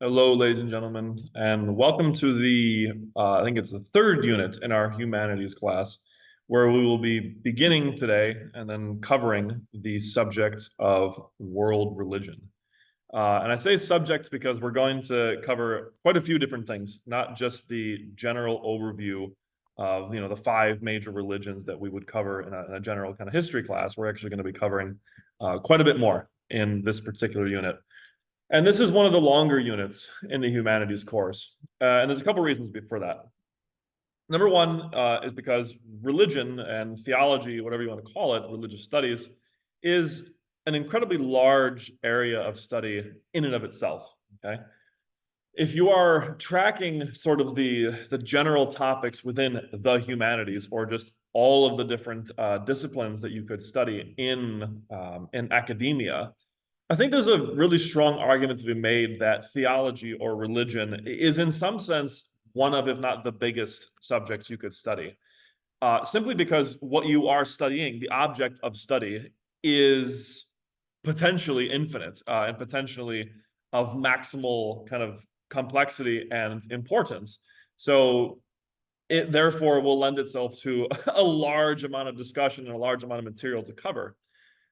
Hello, ladies and gentlemen, and welcome to I think it's the third unit in our humanities class, where we will be beginning today and then covering the subject of world religion. And I say subjects because we're going to cover quite a few different things, not just the general overview of, the five major religions that we would cover in a general kind of history class. We're actually going to be covering quite a bit more in this particular unit. And this is one of the longer units in the humanities course. And there's a couple reasons for that. Number one is because religion and theology, whatever you want to call it, religious studies, is an incredibly large area of study in and of itself. Okay. If you are tracking sort of the general topics within the humanities, or just all of the different disciplines that you could study in academia, I think there's a really strong argument to be made that theology or religion is, in some sense, one of, if not the biggest subjects you could study. Simply because what you are studying, the object of study, is potentially infinite and potentially of maximal kind of complexity and importance. So it therefore will lend itself to a large amount of discussion and a large amount of material to cover.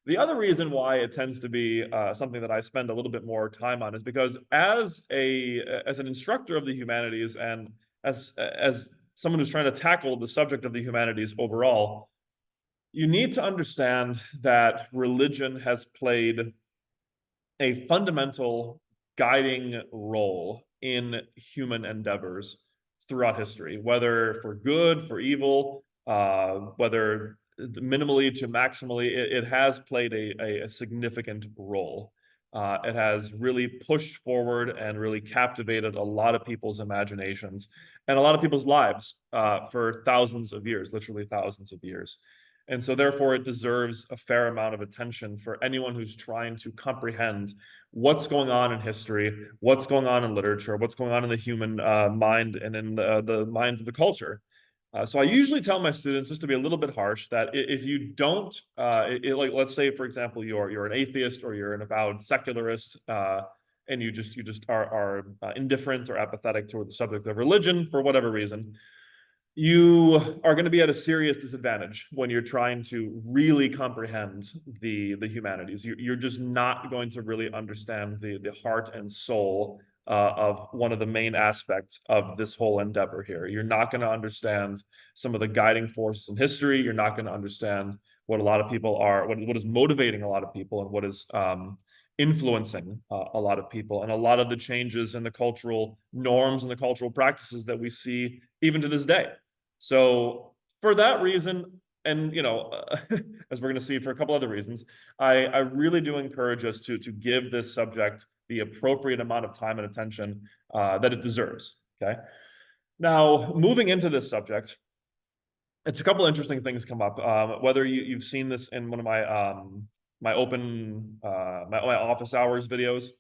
The other reason why it tends to be something that I spend a little bit more time on is because as an instructor of the humanities and as someone who's trying to tackle the subject of the humanities overall, you need to understand that religion has played a fundamental guiding role in human endeavors throughout history, whether for good, for evil, whether minimally to maximally, it has played a significant role. It has really pushed forward and really captivated a lot of people's imaginations and a lot of people's lives for thousands of years, literally thousands of years. And so therefore it deserves a fair amount of attention for anyone who's trying to comprehend what's going on in history, what's going on in literature, what's going on in the human mind and in the mind of the culture. So I usually tell my students, just to be a little bit harsh, that if you don't, like let's say for example you're an atheist or you're an avowed secularist, and you just are indifferent or apathetic toward the subject of religion for whatever reason, you are going to be at a serious disadvantage when you're trying to really comprehend the humanities. You're just not going to really understand the heart and soul of one of the main aspects of this whole endeavor here. You're not going to understand some of the guiding forces in history. You're not going to understand what a lot of people are, what is motivating a lot of people, and what is influencing a lot of people, and a lot of the changes in the cultural norms and the cultural practices that we see even to this day. So for that reason, and as we're going to see for a couple other reasons, I really do encourage us to give this subject the appropriate amount of time and attention that it deserves. Okay. Now, moving into this subject, it's a couple interesting things come up. Whether you've seen this in one of my office hours videos.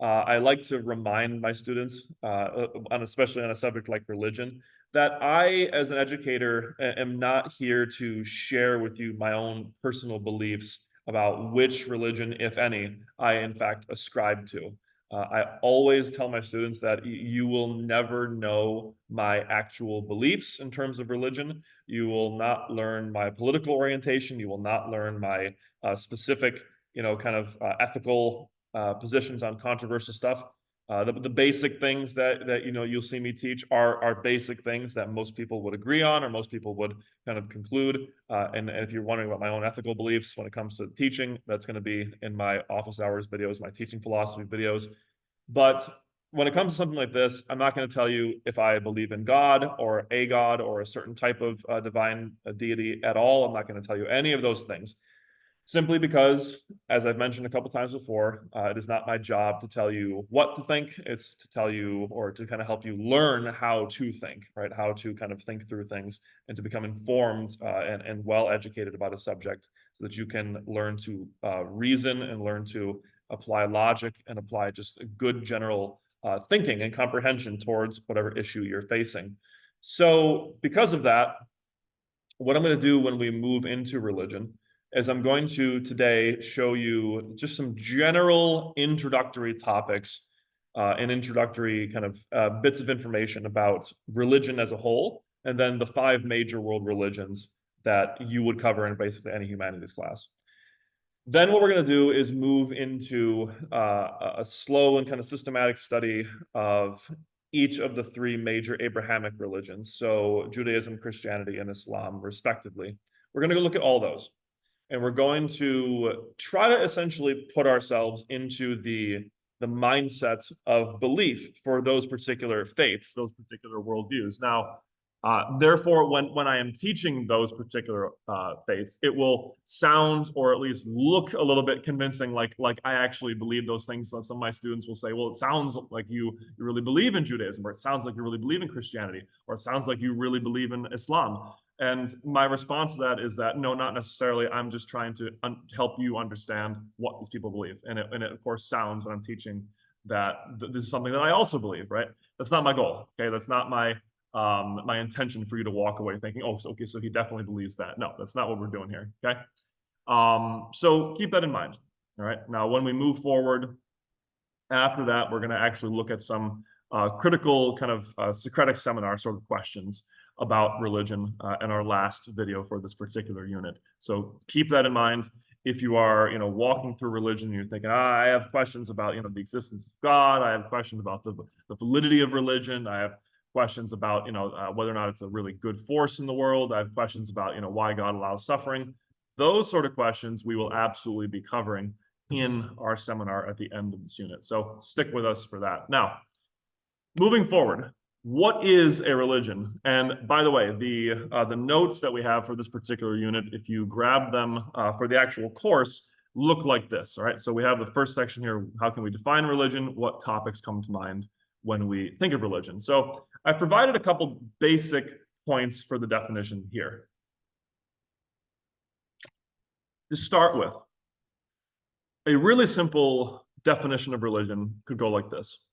I like to remind my students, and especially on a subject like religion, that I, as an educator, am not here to share with you my own personal beliefs about which religion, if any, I in fact ascribe to. I always tell my students that you will never know my actual beliefs in terms of religion. You will not learn my political orientation. You will not learn my specific, kind of ethical positions on controversial stuff. The basic things that you'll see me teach are basic things that most people would agree on, or most people would kind of conclude. And if you're wondering about my own ethical beliefs when it comes to teaching, that's going to be in my office hours videos, my teaching philosophy videos. But when it comes to something like this, I'm not going to tell you if I believe in God or a certain type of divine deity at all. I'm not going to tell you any of those things. Simply because, as I've mentioned a couple times before, it is not my job to tell you what to think. It's to tell you, or to kind of help you learn how to think, right? How to kind of think through things and to become informed and well educated about a subject, so that you can learn to reason and learn to apply logic and apply just a good general thinking and comprehension towards whatever issue you're facing. So because of that, what I'm going to do when we move into religion is I'm going to today show you just some general introductory topics an introductory kind of bits of information about religion as a whole, and then the 5 major world religions that you would cover in basically any humanities class. Then what we're going to do is move into a slow and kind of systematic study of each of the 3 major Abrahamic religions, so Judaism, Christianity, and Islam, respectively. We're going to look at all those, and we're going to try to essentially put ourselves into the mindset of belief for those particular faiths, those particular worldviews. Now, therefore, when I am teaching those particular faiths, it will sound or at least look a little bit convincing, like I actually believe those things. Some of my students will say, well, it sounds like you really believe in Judaism, or it sounds like you really believe in Christianity, or it sounds like you really believe in Islam. And my response to that is that no, not necessarily. I'm just trying to help you understand what these people believe. And it of course sounds when I'm teaching that this is something that I also believe, right? That's not my goal. Okay, that's not my my intention for you to walk away thinking, oh, okay, so he definitely believes that. No, that's not what we're doing here. Okay. So keep that in mind. All right. Now, when we move forward after that, we're going to actually look at some critical kind of Socratic seminar sort of questions about religion in our last video for this particular unit. So keep that in mind. If you are, walking through religion, you're thinking, I have questions about, the existence of God. I have questions about the validity of religion. I have questions about, whether or not it's a really good force in the world. I have questions about, why God allows suffering. Those sort of questions we will absolutely be covering in our seminar at the end of this unit. So stick with us for that. Now, moving forward, what is a religion? And by the way, the notes that we have for this particular unit, if you grab them for the actual course, look like this. All right. So we have the first section here. How can we define religion? What topics come to mind when we think of religion? So I provided a couple basic points for the definition here. To start with, a really simple definition of religion could go like this.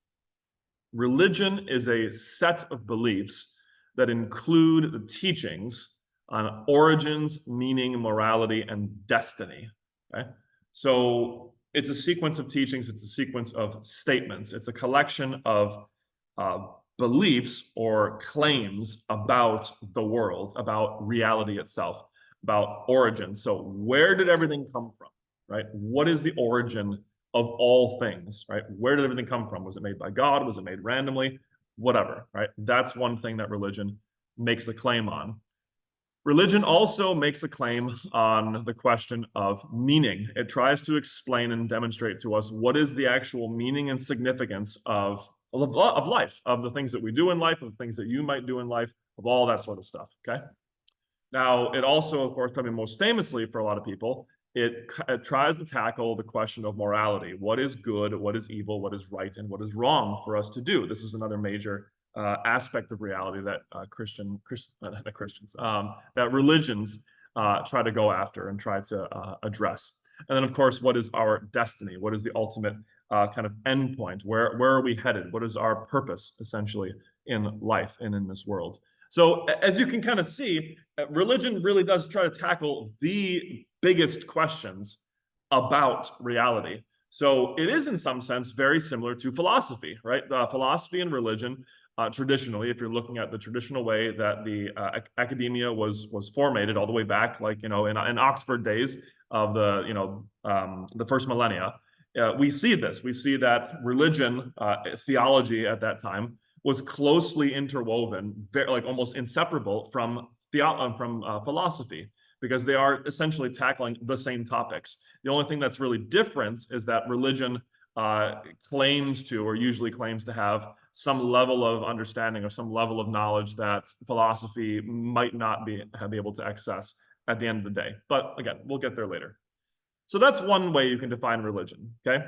Religion is a set of beliefs that include the teachings on origins, meaning, morality, and destiny. Okay? So it's a sequence of teachings, it's a sequence of statements, it's a collection of beliefs or claims about the world, about reality itself, about origin. So where did everything come from, right? What is the origin of all things, right? Where did everything come from? Was it made by God? Was it made randomly? Whatever, right? That's one thing that religion makes a claim on. Religion also makes a claim on the question of meaning. It tries to explain and demonstrate to us what is the actual meaning and significance of life, of the things that we do in life, of the things that you might do in life, of all that sort of stuff, okay? Now, it also, of course, probably most famously for a lot of people, it tries to tackle the question of morality. What is good, what is evil, what is right, and what is wrong for us to do? This is another major aspect of reality that that religions try to go after and try to address. And then, of course, what is our destiny? What is the ultimate kind of endpoint? Where are we headed? What is our purpose, essentially, in life and in this world? So as you can kind of see, religion really does try to tackle the biggest questions about reality. So it is in some sense very similar to philosophy, right? Philosophy and religion, traditionally, if you're looking at the traditional way that the academia was formatted all the way back, like, in Oxford days of the first millennia, we see this. We see that religion, theology at that time, was closely interwoven, like almost inseparable from philosophy, because they are essentially tackling the same topics. The only thing that's really different is that religion claims to, or usually claims to have, some level of understanding or some level of knowledge that philosophy might not be able to access at the end of the day. But again, we'll get there later. So that's one way you can define religion, okay?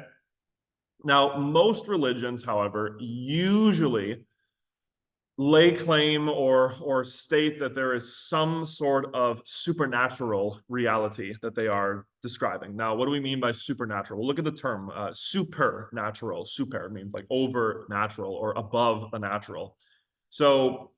Now, most religions, however, usually lay claim or state that there is some sort of supernatural reality that they are describing. Now, what do we mean by supernatural? Well, look at the term supernatural. Super means like over natural or above the natural. So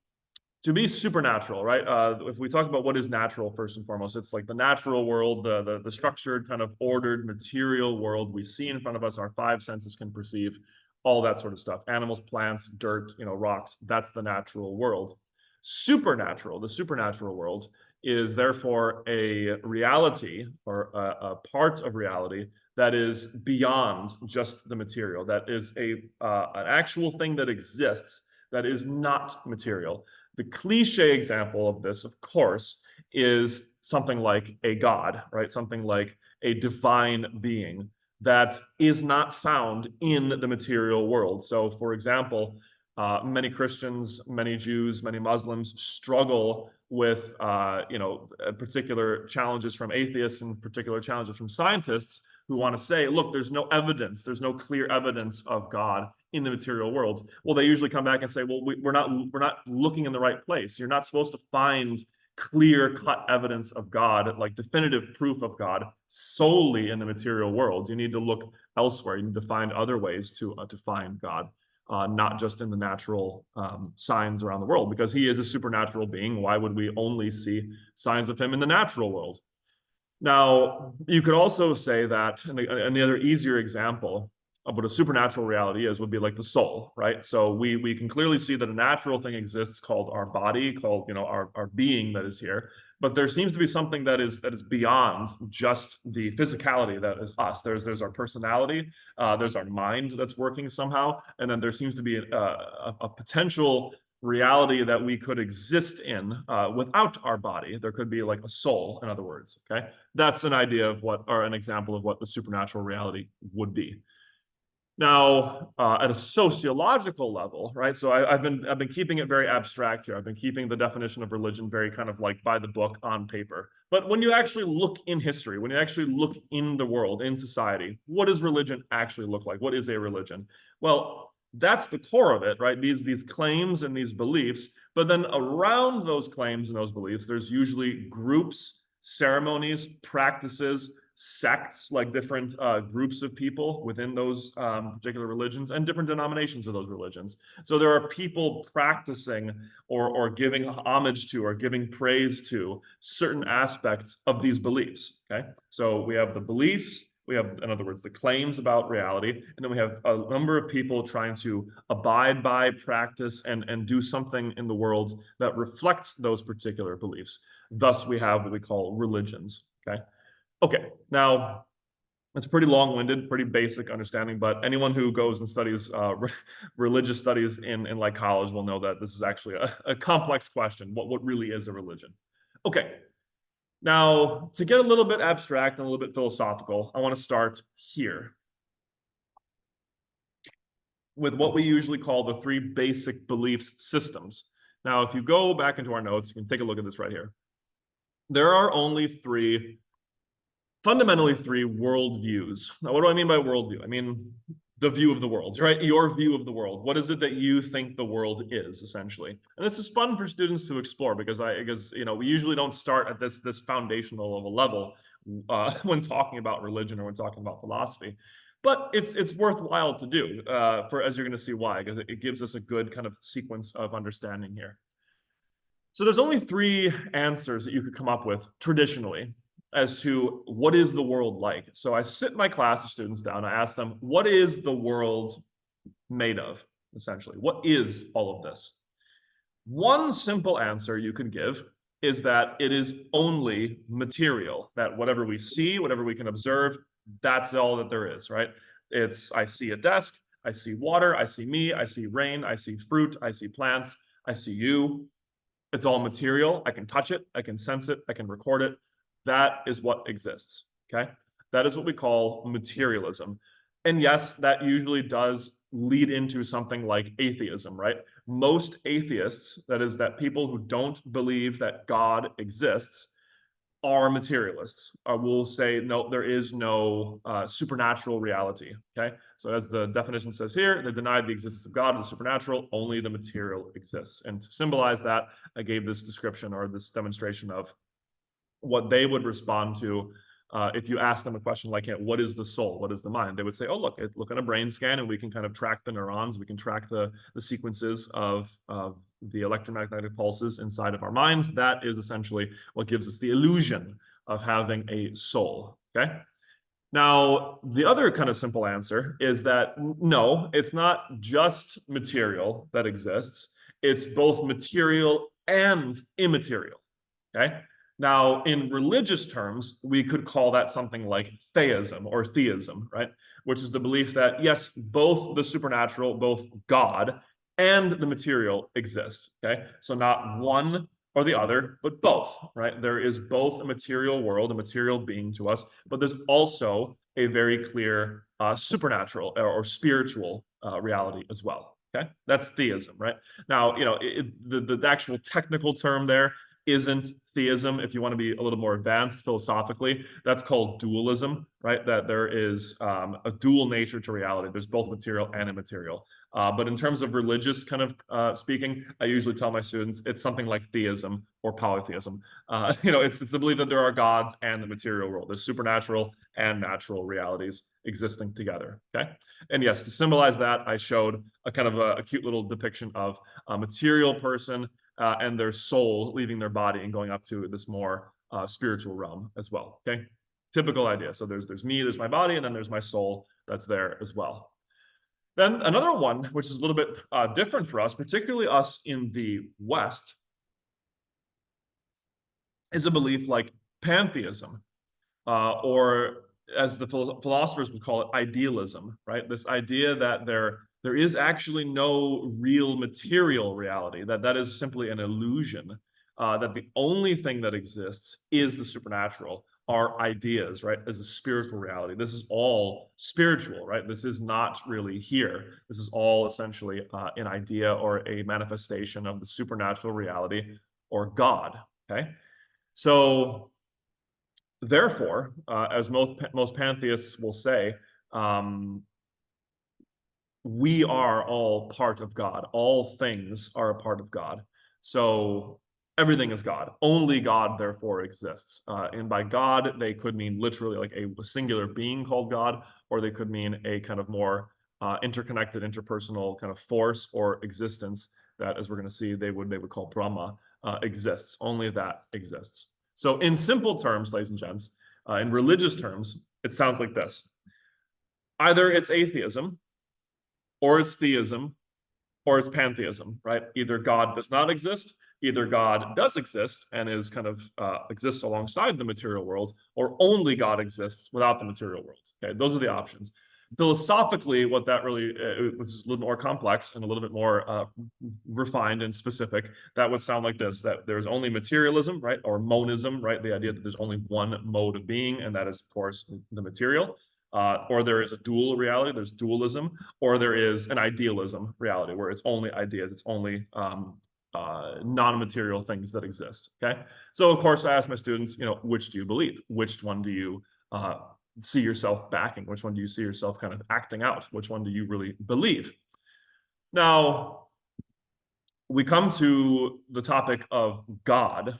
to be supernatural, right? If we talk about what is natural, first and foremost, it's like the natural world, the structured, kind of ordered material world we see in front of us, our 5 senses can perceive. all that sort of stuff. Animals, plants, dirt, rocks, that's the natural world. Supernatural, the supernatural world, is therefore a reality or a part of reality that is beyond just the material, that is an actual thing that exists that is not material. The cliche example of this, of course, is something like a god, right? Something like a divine being that is not found in the material world. So, for example, many Christians, many Jews, many Muslims struggle with, particular challenges from atheists and particular challenges from scientists who want to say, look, there's no evidence, there's no clear evidence of God in the material world. Well, they usually come back and say, well, we're not looking in the right place. You're not supposed to find clear-cut evidence of God, like definitive proof of God, solely in the material world. You need to look elsewhere. You need to find other ways to find God. Not just in the natural signs around the world, because he is a supernatural being. Why would we only see signs of him in the natural world? Now, you could also say that, and the other easier example of what a supernatural reality is would be like the soul, right? So we can clearly see that a natural thing exists called our body, called our being that is here. But there seems to be something that is beyond just the physicality that is us. There's our personality, there's our mind that's working somehow, and then there seems to be a potential reality that we could exist in without our body. There could be like a soul, in other words. Okay, that's an idea of what, or an example of what the supernatural reality would be. Now, at a sociological level, right? So I've been keeping it very abstract here. I've been keeping the definition of religion very kind of like by the book on paper. But when you actually look in history, when you actually look in the world, in society, what does religion actually look like? What is a religion? Well, that's the core of it, right? These claims and these beliefs. But then around those claims and those beliefs, there's usually groups, ceremonies, practices, sects, like different groups of people within those particular religions, and different denominations of those religions. So there are people practicing or giving homage to or giving praise to certain aspects of these beliefs. Okay, so we have the beliefs, we have, in other words, the claims about reality, and then we have a number of people trying to abide by, practice, and do something in the world that reflects those particular beliefs. Thus, we have what we call religions. Okay, now it's pretty long-winded, pretty basic understanding, but anyone who goes and studies religious studies in like college will know that this is actually a complex question. What really is a religion? Okay, now to get a little bit abstract and a little bit philosophical, I want to start here with what we usually call the three basic beliefs systems. Now, if you go back into our notes, you can take a look at this right here. There are only fundamentally three worldviews. Now, what do I mean by worldview? I mean the view of the world, right? Your view of the world. What is it that you think the world is, essentially? And this is fun for students to explore because we usually don't start at this foundational of a level when talking about religion or when talking about philosophy. But it's worthwhile to do as you're going to see why, because it gives us a good kind of sequence of understanding here. So there's only three answers that you could come up with traditionally as to what is the world like. So I sit my class of students down, I ask them, what is the world made of, essentially? What is all of this? One simple answer you can give is that it is only material, that whatever we see, whatever we can observe, that's all that there is, right? I see a desk, I see water, I see me, I see rain, I see fruit, I see plants, I see you. It's all material. I can touch it, I can sense it, I can record it. That is what exists, okay? That is what we call materialism. And yes, that usually does lead into something like atheism, right? Most atheists, that is, that people who don't believe that God exists, are materialists. Will say, no, there is no supernatural reality, okay? So as the definition says here, they denied the existence of God and the supernatural, only the material exists. And to symbolize that, I gave this description or this demonstration of what they would respond to if you ask them a question like, hey, what is the soul? What is the mind? They would say, oh, look at a brain scan and we can kind of track the neurons. We can track the sequences of the electromagnetic pulses inside of our minds. That is essentially what gives us the illusion of having a soul, okay? Now, the other kind of simple answer is that no, it's not just material that exists. It's both material and immaterial. Okay. Now, in religious terms, we could call that something like theism or theism, right? Which is the belief that, yes, both the supernatural, both God and the material exist. Okay. So not one or the other, but both, right? There is both a material world, a material being to us, but there's also a very clear supernatural or spiritual reality as well. Okay. That's theism, right? Now, the actual technical term there isn't theism. If you want to be a little more advanced philosophically, that's called dualism, right? That there is a dual nature to reality. There's both material and immaterial. But in terms of religious kind of speaking, I usually tell my students it's something like theism or polytheism. It's the belief that there are gods and the material world. There's supernatural and natural realities existing together. Okay, and yes, to symbolize that, I showed a kind of a cute little depiction of a material person and their soul leaving their body and going up to this more spiritual realm as well. Okay, typical idea. So there's me, there's my body, and then there's my soul that's there as well. Then another one, which is a little bit different for us, particularly us in the West, is a belief like pantheism, or as the philosophers would call it, idealism, right? This idea that there is actually no real material reality, that is simply an illusion, that the only thing that exists is the supernatural, are ideas, right? As a spiritual reality. This is all spiritual, right? This is not really here. This is all essentially an idea or a manifestation of the supernatural reality or God, okay? So therefore, as most pantheists will say, um, we are all part of God. All things are a part of God. So everything is God. Only God, therefore, exists. And by God, they could mean literally like a singular being called God, or they could mean a kind of more interconnected, interpersonal kind of force or existence that, as we're going to see, they would call Brahma, exists. Only that exists. So, in simple terms, ladies and gents, in religious terms, it sounds like this: either it's atheism, or it's theism, or it's pantheism, right? Either God does not exist, either God does exist and is kind of exists alongside the material world, or only God exists without the material world. Okay, those are the options. Philosophically, what that really, which is a little more complex and a little bit more refined and specific, that would sound like this: that there's only materialism, right, or monism, right, the idea that there's only one mode of being, and that is, of course, the material. Or there is a dual reality, there's dualism, or there is an idealism reality where it's only ideas, it's only non-material things that exist. Okay, so of course I ask my students, which do you believe? Which one do you see yourself backing? Which one do you see yourself kind of acting out? Which one do you really believe? Now, we come to the topic of God,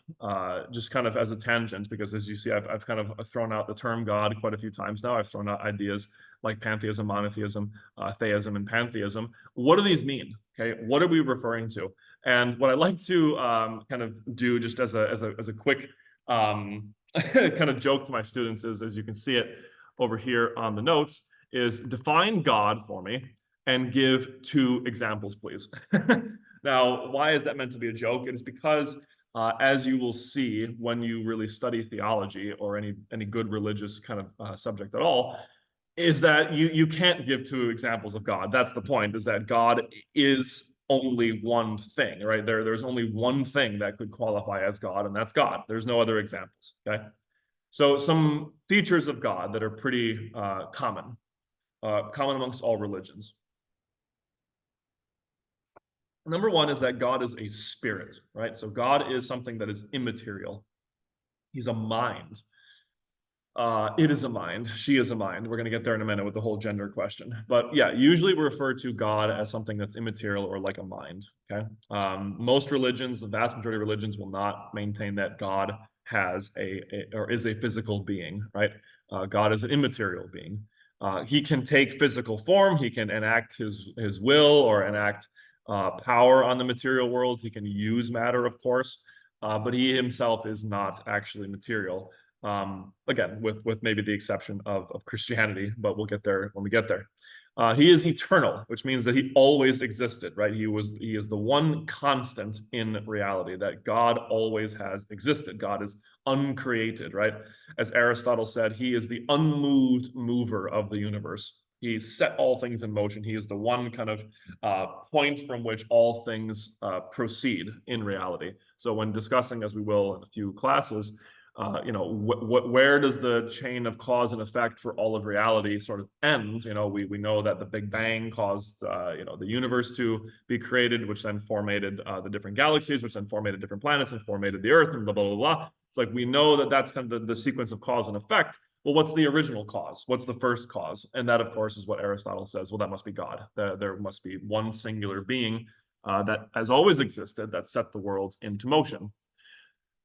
just kind of as a tangent, because as you see, I've kind of thrown out the term God quite a few times now. I've thrown out ideas like pantheism, monotheism, theism, and pantheism. What do these mean? Okay, what are we referring to? And what I like to kind of do, just as a quick kind of joke to my students, is, as you can see it over here on the notes, is define God for me and give 2 examples, please. Now, why is that meant to be a joke? It is because, as you will see when you really study theology or any good religious kind of subject at all, is that you can't give 2 examples of God. That's the point: is that God is only one thing, right? There's only one thing that could qualify as God, and that's God. There's no other examples. Okay, so some features of God that are pretty common amongst all religions. Number one is that God is a spirit, right? So God is something that is immaterial. He's a mind. It is a mind. She is a mind. We're going to get there in a minute with the whole gender question. But yeah, usually we refer to God as something that's immaterial or like a mind. Okay. Most religions, the vast majority of religions, will not maintain that God has or is a physical being, right? God is an immaterial being. He can take physical form. He can enact his will or enact power on the material world. He can use matter, of course, but he himself is not actually material. Again, with maybe the exception of Christianity, but we'll get there when we get there. He is eternal, which means that he always existed, right? He is the one constant in reality, that God always has existed. God is uncreated, right? As Aristotle said, he is the unmoved mover of the universe. He set all things in motion. He is the one kind of point from which all things proceed in reality. So when discussing, as we will in a few classes, where does the chain of cause and effect for all of reality sort of end? We know that the Big Bang caused the universe to be created, which then formated the different galaxies, which then formated different planets and formated the Earth, and blah blah blah blah. It's like we know that that's kind of the sequence of cause and effect. Well, what's the original cause? What's the first cause? And that, of course, is what Aristotle says. Well, that must be God. There must be one singular being that has always existed, that set the world into motion.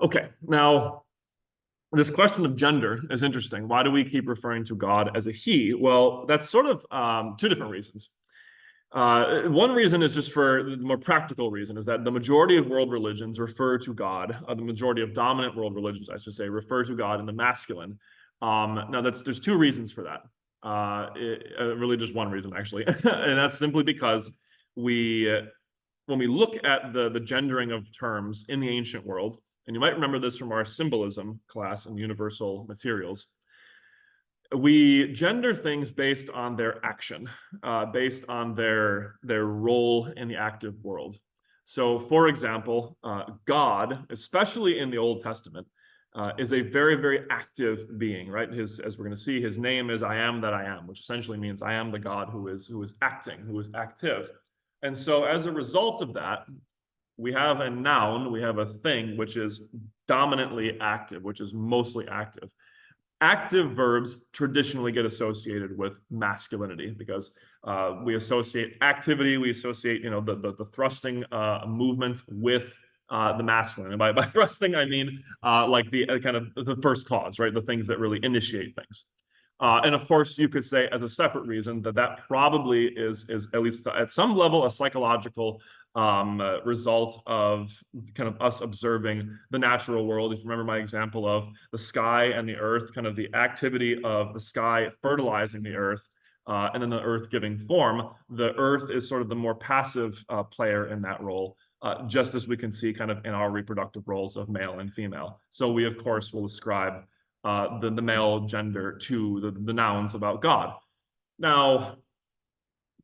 Okay, now this question of gender is interesting. Why do we keep referring to God as a he? Well, that's sort of two different reasons. One reason is just for the more practical reason, is that the majority of world religions refer to God, the majority of dominant world religions, I should say, refer to God in the masculine. Now, there's two reasons for that. Really just one reason, actually. And that's simply because when we look at the gendering of terms in the ancient world, and you might remember this from our symbolism class in universal materials, we gender things based on their action, based on their role in the active world. So, for example, God, especially in the Old Testament, is a very, very active being, right? As we're going to see, his name is I am that I am, which essentially means I am the God who is acting, who is active. And so, as a result of that, we have a noun, we have a thing which is dominantly active, which is mostly active. Active verbs traditionally get associated with masculinity because we associate activity, we associate the thrusting movement with the masculine. And by thrusting, I mean like the kind of the first cause, right? The things that really initiate things. And of course, you could say as a separate reason that probably is at least at some level a psychological result of kind of us observing the natural world. If you remember my example of the sky and the earth, kind of the activity of the sky fertilizing the earth, and then the earth giving form, the earth is sort of the more passive player in that role. Just as we can see kind of in our reproductive roles of male and female. So we, of course, will ascribe the male gender to the nouns about God. Now,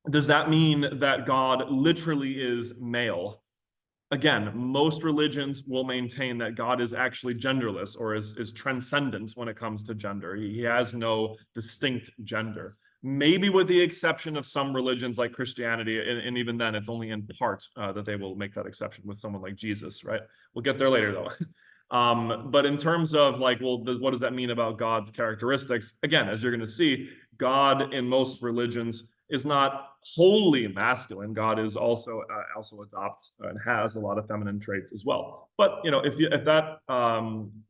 does that mean that God literally is male? Again, most religions will maintain that God is actually genderless or is transcendent when it comes to gender. He has no distinct gender. Maybe with the exception of some religions like Christianity, and even then, it's only in part that they will make that exception with someone like Jesus, right? We'll get there later, though. But in terms of like, well, what does that mean about God's characteristics? Again, as you're going to see, God in most religions is not wholly masculine. God is also adopts and has a lot of feminine traits as well. But if that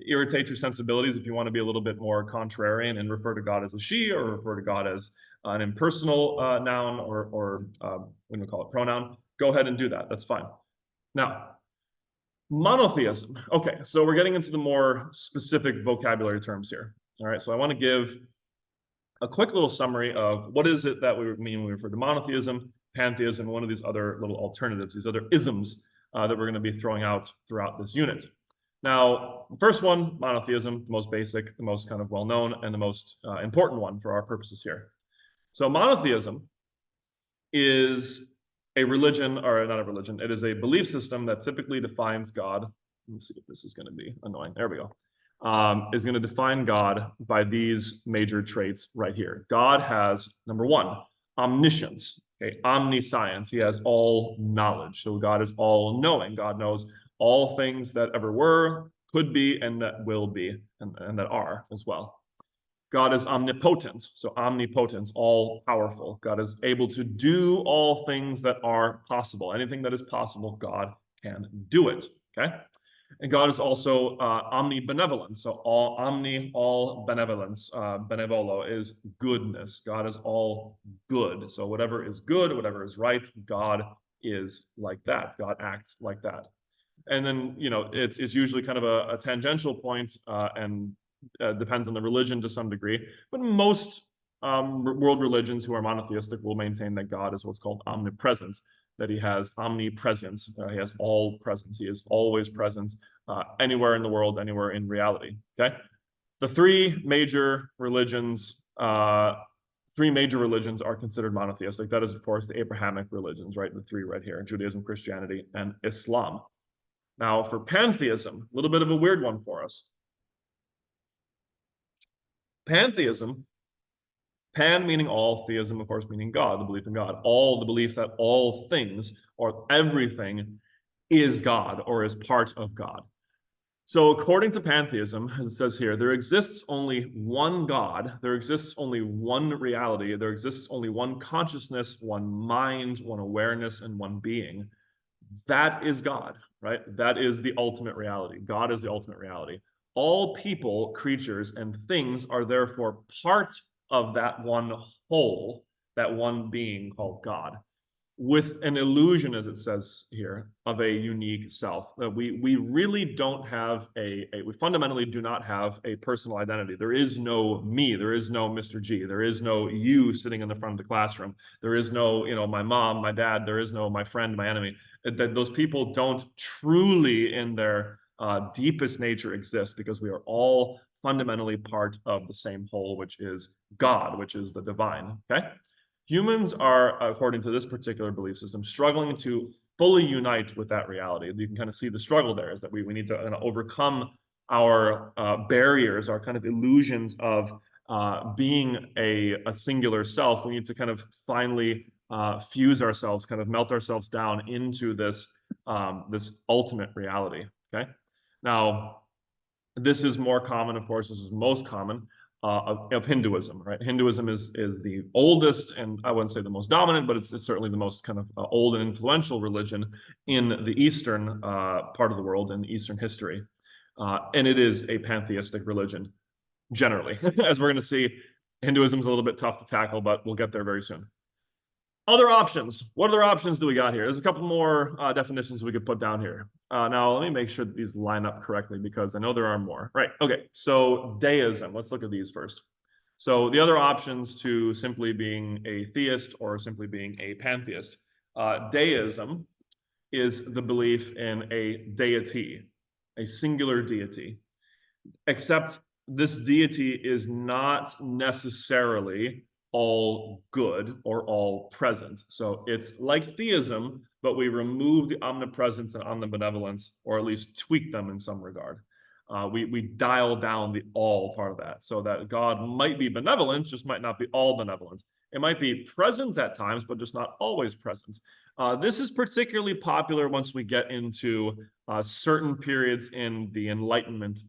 irritates your sensibilities, if you want to be a little bit more contrarian and refer to God as a she, or refer to God as an impersonal noun, or what do we call it, pronoun, go ahead and do that. That's fine. Now, monotheism. Okay, so we're getting into the more specific vocabulary terms here. All right, so I want to give a quick little summary of what is it that we mean when we refer to monotheism, pantheism, and one of these other little alternatives, these other isms that we're going to be throwing out throughout this unit. Now, the first one, monotheism, the most basic, the most kind of well-known, and the most important one for our purposes here. So monotheism is a religion, or not a religion, it is a belief system that typically defines God. Let me see if this is going to be annoying. There we go. Is going to define God by these major traits right here. God has, number one, omniscience, okay, omniscience. He has all knowledge. So God is all knowing. God knows all things that ever were, could be, and that will be, and that are as well. God is omnipotent, so omnipotence, all powerful. God is able to do all things that are possible. Anything that is possible, God can do it, okay? And God is also omnibenevolent. So all benevolence, benevolo is goodness. God is all good. So whatever is good, whatever is right, God is like that. God acts like that. And then, it's usually kind of a tangential point, and Depends on the religion to some degree, but most world religions who are monotheistic will maintain that God is what's called omnipresent, that he has omnipresence, he has all presence, he is always present anywhere in the world, anywhere in reality. Okay, the three major religions are considered monotheistic. That is, of course, the Abrahamic religions, right? The three right here: Judaism, Christianity, and Islam. Now, for pantheism, a little bit of a weird one for us. Pantheism, pan meaning all, theism, of course, meaning God, the belief in God. All, the belief that all things or everything is God or is part of God. So, according to pantheism, as it says here, there exists only one God, there exists only one reality, there exists only one consciousness, one mind, one awareness, and one being. That is God, right? That is the ultimate reality. God is the ultimate reality. All people, creatures, and things are therefore part of that one whole, that one being called God, with an illusion, as it says here, of a unique self. We really don't have we fundamentally do not have a personal identity. There is no me. There is no Mr. G. There is no you sitting in the front of the classroom. There is no, my mom, my dad. There is no my friend, my enemy. That those people don't truly, in their deepest nature, exist, because we are all fundamentally part of the same whole, which is God, which is the divine. Okay. Humans are, according to this particular belief system, struggling to fully unite with that reality. You can kind of see the struggle there, is that we need to kind of overcome our barriers, our kind of illusions of being a singular self. We need to kind of finally fuse ourselves, kind of melt ourselves down into this ultimate reality. Okay. Now, this is more common, of course, this is most common of Hinduism, right? Hinduism is the oldest, and I wouldn't say the most dominant, but it's certainly the most kind of old and influential religion in the eastern part of the world, in Eastern history. And it is a pantheistic religion, generally. As we're going to see, Hinduism is a little bit tough to tackle, but we'll get there very soon. Other options. What other options do we got here? There's a couple more definitions we could put down here. Now, let me make sure that these line up correctly, because I know there are more. Right. Okay. So deism. Let's look at these first. So the other options to simply being a theist or simply being a pantheist. Deism is the belief in a deity, a singular deity, except this deity is not necessarily all good or all present. So it's like theism, but we remove the omnipresence and omnibenevolence, or at least tweak them in some regard. We dial down the all part of that, so that God might be benevolent, just might not be all benevolent. It might be present at times, but just not always present. This is particularly popular once we get into certain periods in the Enlightenment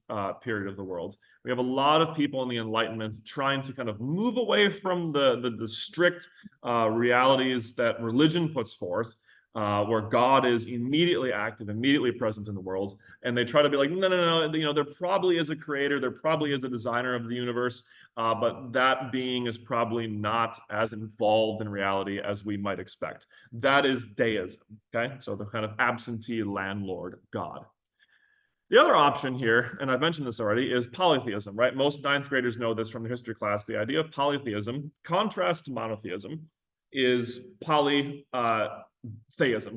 period of the world. We have a lot of people in the Enlightenment trying to kind of move away from the strict realities that religion puts forth, where God is immediately active, immediately present in the world. And they try to be like, no, there probably is a creator, there probably is a designer of the universe, but that being is probably not as involved in reality as we might expect. That is deism, okay? So the kind of absentee landlord God. The other option here, and I've mentioned this already, is polytheism, right? Most ninth graders know this from the history class. The idea of polytheism, contrast to monotheism, is polytheism,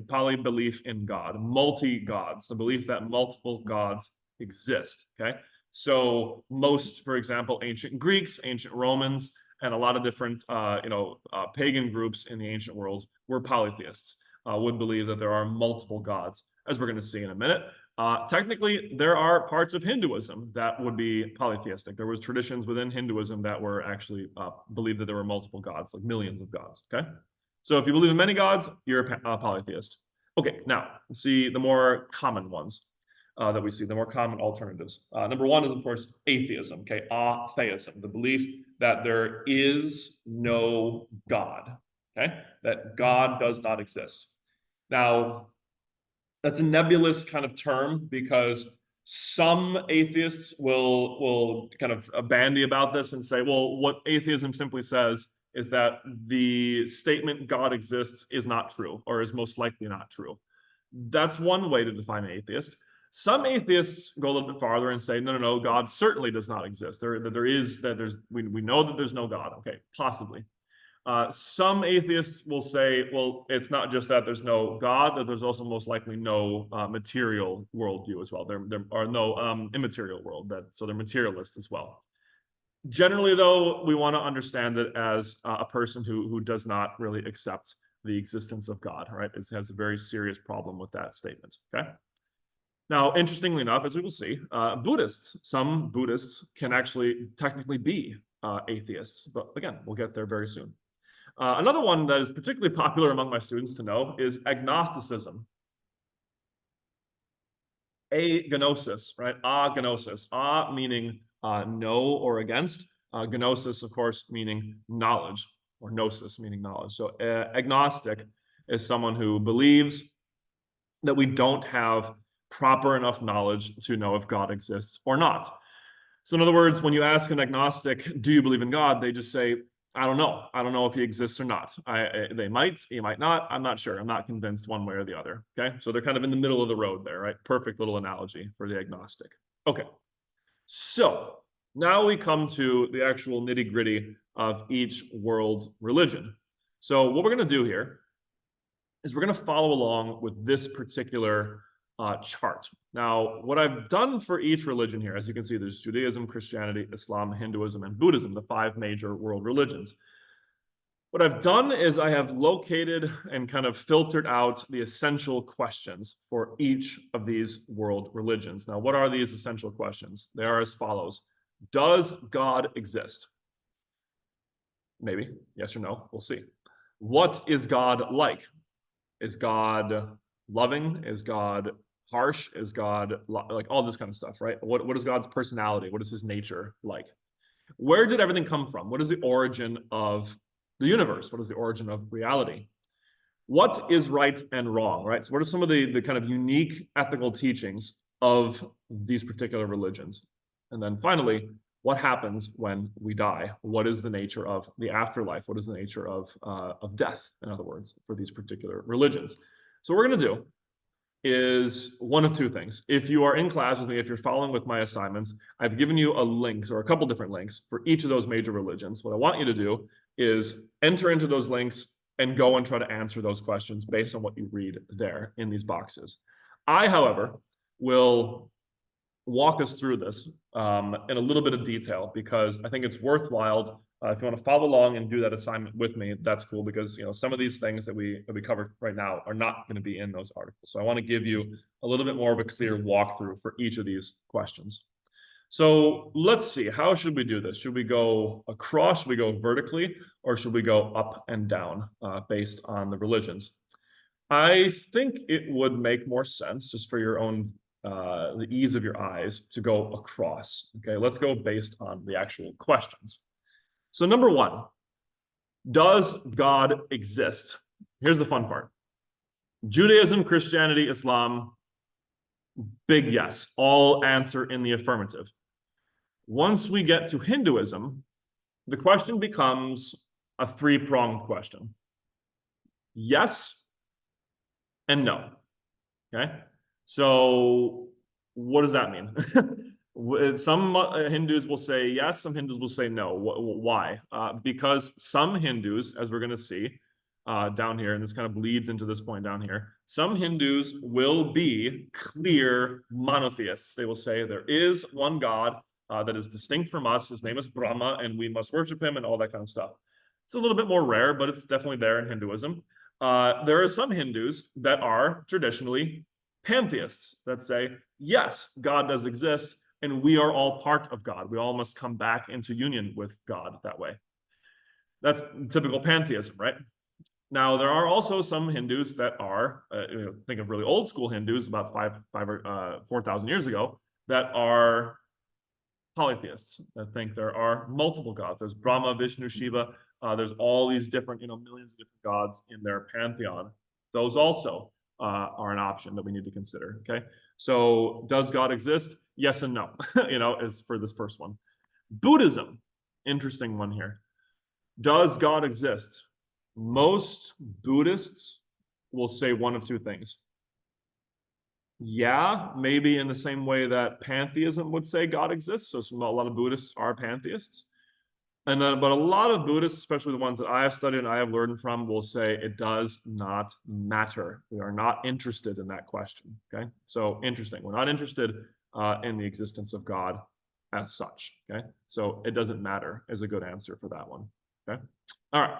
poly belief in God, multi-gods, the belief that multiple gods exist, okay? So most, for example, ancient Greeks, ancient Romans, and a lot of different, pagan groups in the ancient world were polytheists, would believe that there are multiple gods, as we're going to see in a minute. Technically, there are parts of Hinduism that would be polytheistic. There was traditions within Hinduism that were actually believed that there were multiple gods, like millions of gods, okay? So if you believe in many gods, you're a polytheist. Okay, now, let's see the more common ones that we see, the more common alternatives. Number one is, of course, atheism, okay? Atheism, the belief that there is no God, okay? That God does not exist. Now, that's a nebulous kind of term, because some atheists will kind of bandy about this and say, well, what atheism simply says is that the statement God exists is not true, or is most likely not true. That's one way to define an atheist. Some atheists go a little bit farther and say, no, God certainly does not exist. We know that there's no God. Okay, possibly. Some atheists will say, well, it's not just that there's no God, that there's also most likely no material worldview as well. There are no immaterial world, so they're materialist as well. Generally, though, we want to understand it as a person who does not really accept the existence of God, right? It has a very serious problem with that statement, okay? Now, interestingly enough, as we will see, some Buddhists can actually technically be atheists, but again, we'll get there very soon. Another one that is particularly popular among my students to know is agnosticism. Agnosis, right? Agnosis. Meaning no or against. Gnosis, of course, meaning knowledge, or gnosis, meaning knowledge. So agnostic is someone who believes that we don't have proper enough knowledge to know if God exists or not. So in other words, when you ask an agnostic, do you believe in God? They just say, I don't know. I don't know if he exists or not. They might, he might not. I'm not sure. I'm not convinced one way or the other. Okay. So they're kind of in the middle of the road there, right? Perfect little analogy for the agnostic. Okay. So now we come to the actual nitty gritty of each world religion. So what we're going to do here is we're going to follow along with this particular chart. Now, what I've done for each religion here, as you can see, there's Judaism, Christianity, Islam, Hinduism, and Buddhism, the 5 major world religions. What I've done is I have located and kind of filtered out the essential questions for each of these world religions. Now, what are these essential questions? They are as follows. Does God exist? Maybe, yes or no, we'll see. What is God like? Is God loving? Is God harsh? Is God like all this kind of stuff, right? What is God's personality? What is his nature like? Where did everything come from? What is the origin of the universe? What is the origin of reality? What is right and wrong, right? So what are some of the kind of unique ethical teachings of these particular religions? And then finally, what happens when we die? What is the nature of the afterlife? What is the nature of death, in other words, for these particular religions? So what we're going to do is one of two things. If you are in class with me, if you're following with my assignments, I've given you a link or a couple different links for each of those major religions. What I want you to do is enter into those links and go and try to answer those questions based on what you read there in these boxes. I, however, will walk us through this in a little bit of detail because I think it's worthwhile. If you want to follow along and do that assignment with me, that's cool because some of these things that we covered right now are not going to be in those articles. So I want to give you a little bit more of a clear walkthrough for each of these questions. So let's see, how should we do this? Should we go across, should we go vertically, or should we go up and down based on the religions? I think it would make more sense just for your own the ease of your eyes to go across. Okay, let's go based on the actual questions. So number 1, does God exist? Here's the fun part. Judaism, Christianity, Islam, big yes. All answer in the affirmative. Once we get to Hinduism, the question becomes a 3-pronged question. Yes and no. Okay? So what does that mean? Some Hindus will say yes, some Hindus will say no. Why? Because some Hindus, as we're going to see down here, and this kind of leads into this point down here, some Hindus will be clear monotheists. They will say there is one God that is distinct from us. His name is Brahma, and we must worship him and all that kind of stuff. It's a little bit more rare, but it's definitely there in Hinduism. There are some Hindus that are traditionally pantheists that say, yes, God does exist, and we are all part of God. We all must come back into union with God that way. That's typical pantheism, right? Now, there are also some Hindus that are, think of really old school Hindus about 4,000 years ago, that are polytheists, that think there are multiple gods. There's Brahma, Vishnu, Shiva. There's all these different, millions of different gods in their pantheon. Those also are an option that we need to consider. Okay, so does God exist? Yes and no. Is for this first one. Buddhism, interesting one here. Does God exist? Most Buddhists will say one of two things. Yeah, maybe in the same way that pantheism would say God exists. So a lot of Buddhists are pantheists. And then, but a lot of Buddhists, especially the ones that I have studied and I have learned from, will say it does not matter. We are not interested in that question. Okay, so interesting. We're not interested in the existence of God as such. Okay, so it doesn't matter is a good answer for that one. Okay, all right.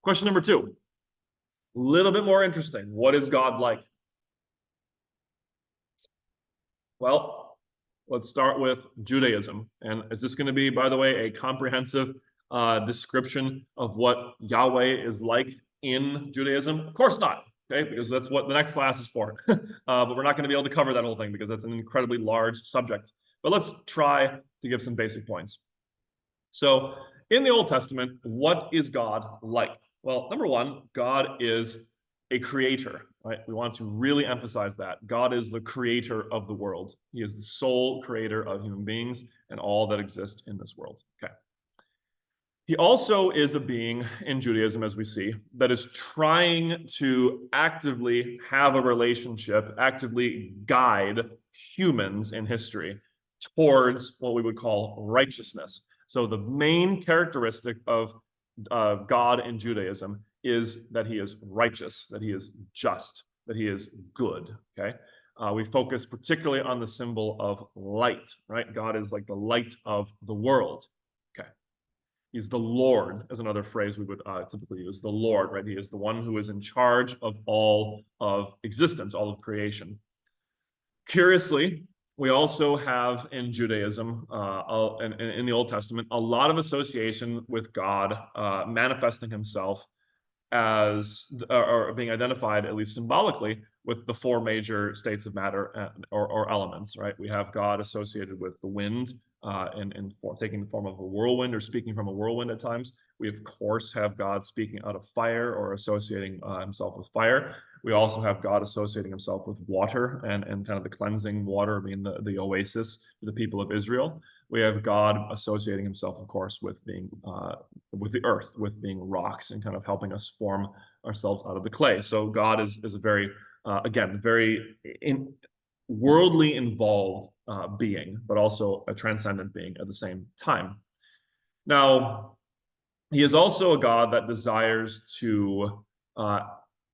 Question number two, a little bit more interesting. What is God like? Well, let's start with Judaism. And is this going to be, by the way, a comprehensive description of what Yahweh is like in Judaism? Of course not, okay, because that's what the next class is for. But we're not going to be able to cover that whole thing because that's an incredibly large subject. But let's try to give some basic points. So, in the Old Testament, what is God like? Well, number one, God is a creator, right? We want to really emphasize that. God is the creator of the world. He is the sole creator of human beings and all that exists in this world. Okay. He also is a being in Judaism, as we see, that is trying to actively have a relationship, actively guide humans in history towards what we would call righteousness. So the main characteristic of God in Judaism is that he is righteous, that he is just, that he is good. Okay. We focus particularly on the symbol of light, right? God is like the light of the world. Okay. He's the Lord, is another phrase we would typically use. The Lord, right? He is the one who is in charge of all of existence, all of creation. Curiously, we also have in Judaism, in the Old Testament, a lot of association with God manifesting himself as or being identified, at least symbolically, with the four major states of matter or elements, right? We have God associated with the wind, taking the form of a whirlwind or speaking from a whirlwind at times. We, of course, have God speaking out of fire or associating himself with fire. We also have God associating himself with water and kind of the cleansing water, being the oasis for the people of Israel. We have God associating himself, of course, with being with the earth, with being rocks, and kind of helping us form ourselves out of the clay. So God is a very, again, very worldly involved being, but also a transcendent being at the same time. Now, he is also a God that desires to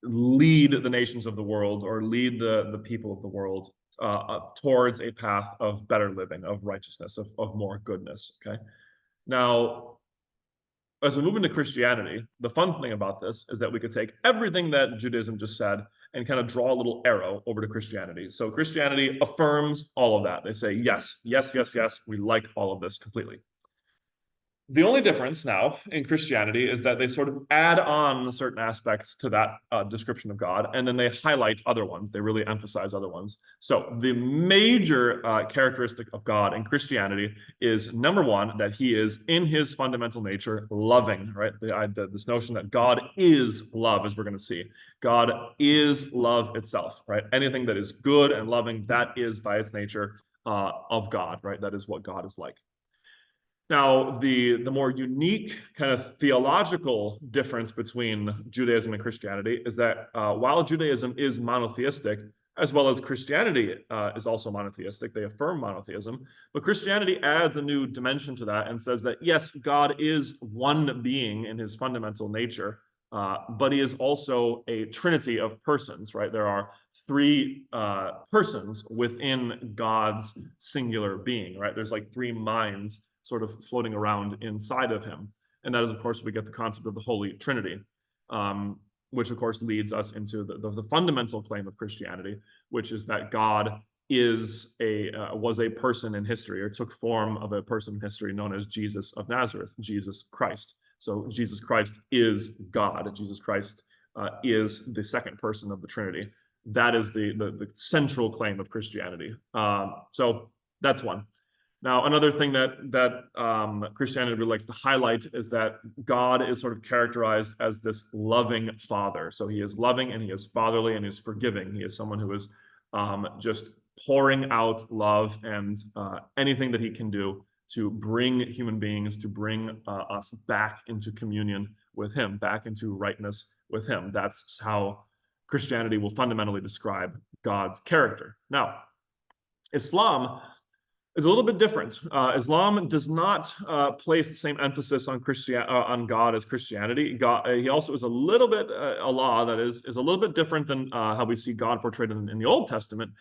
lead the nations of the world or lead the people of the world towards a path of better living, of righteousness, of more goodness. Okay. Now, as we move into Christianity, the fun thing about this is that we could take everything that Judaism just said and kind of draw a little arrow over to Christianity. So Christianity affirms all of that. They say, yes, yes, yes, yes, we like all of this completely. The only difference now in Christianity is that they sort of add on certain aspects to that description of God, and then they highlight other ones. They really emphasize other ones. So the major characteristic of God in Christianity is, number one, that he is in his fundamental nature loving, right? This notion that God is love, as we're going to see. God is love itself, right? Anything that is good and loving, that is by its nature of God, right? That is what God is like. Now, the more unique kind of theological difference between Judaism and Christianity is that while Judaism is monotheistic, as well as Christianity is also monotheistic, they affirm monotheism, but Christianity adds a new dimension to that and says that, yes, God is one being in his fundamental nature, but he is also a trinity of persons, right? There are three persons within God's singular being, right? There's like three minds sort of floating around inside of him. And that is, of course, we get the concept of the Holy Trinity, which, of course, leads us into the fundamental claim of Christianity, which is that God was a person in history, or took form of a person in history known as Jesus of Nazareth, Jesus Christ. So Jesus Christ is God. Jesus Christ is the second person of the Trinity. That is the central claim of Christianity. So that's one. Now, another thing that Christianity really likes to highlight is that God is sort of characterized as this loving father. So he is loving and he is fatherly and he is forgiving. He is someone who is just pouring out love and anything that he can do to bring human beings, to bring us back into communion with him, back into rightness with him. That's how Christianity will fundamentally describe God's character. Now, Islam is a little bit different. Islam does not place the same emphasis on God as Christianity. God, he also is a little bit Allah, that is a little bit different than how we see God portrayed in the Old Testament,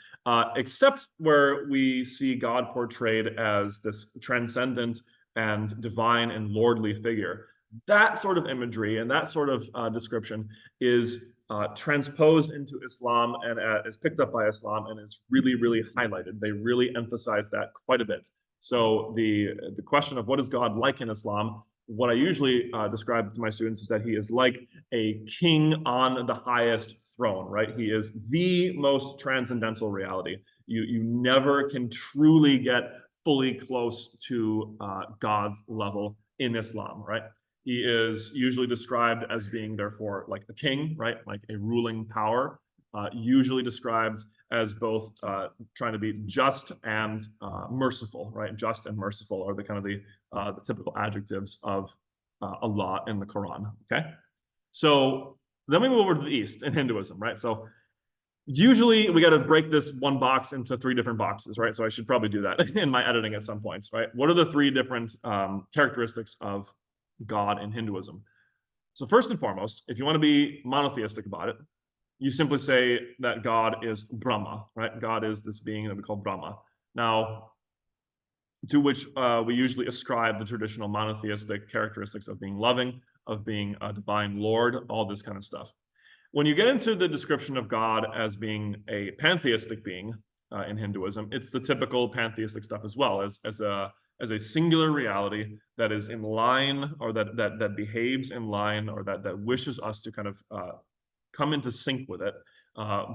except where we see God portrayed as this transcendent and divine and lordly figure. That sort of imagery and that sort of description is transposed into Islam and is picked up by Islam and is really, really highlighted. They really emphasize that quite a bit. So the question of what is God like in Islam, what I usually describe to my students is that he is like a king on the highest throne, right? He is the most transcendental reality. You never can truly get fully close to God's level in Islam, right? He is usually described as being, therefore, like a king, right? Like a ruling power, usually described as both trying to be just and merciful, right? Just and merciful are the kind of the typical adjectives of Allah in the Quran, okay? So then we move over to the East in Hinduism, right? So usually we got to break this one box into three different boxes, right? So I should probably do that in my editing at some points, right? What are the three different characteristics of God in Hinduism? So first and foremost, if you want to be monotheistic about it, you simply say that God is Brahma, right? God is this being that we call Brahma. Now, to which we usually ascribe the traditional monotheistic characteristics of being loving, of being a divine Lord, all this kind of stuff. When you get into the description of God as being a pantheistic being in Hinduism, it's the typical pantheistic stuff as well, as a singular reality that is in line, or that behaves in line, or that wishes us to kind of come into sync with it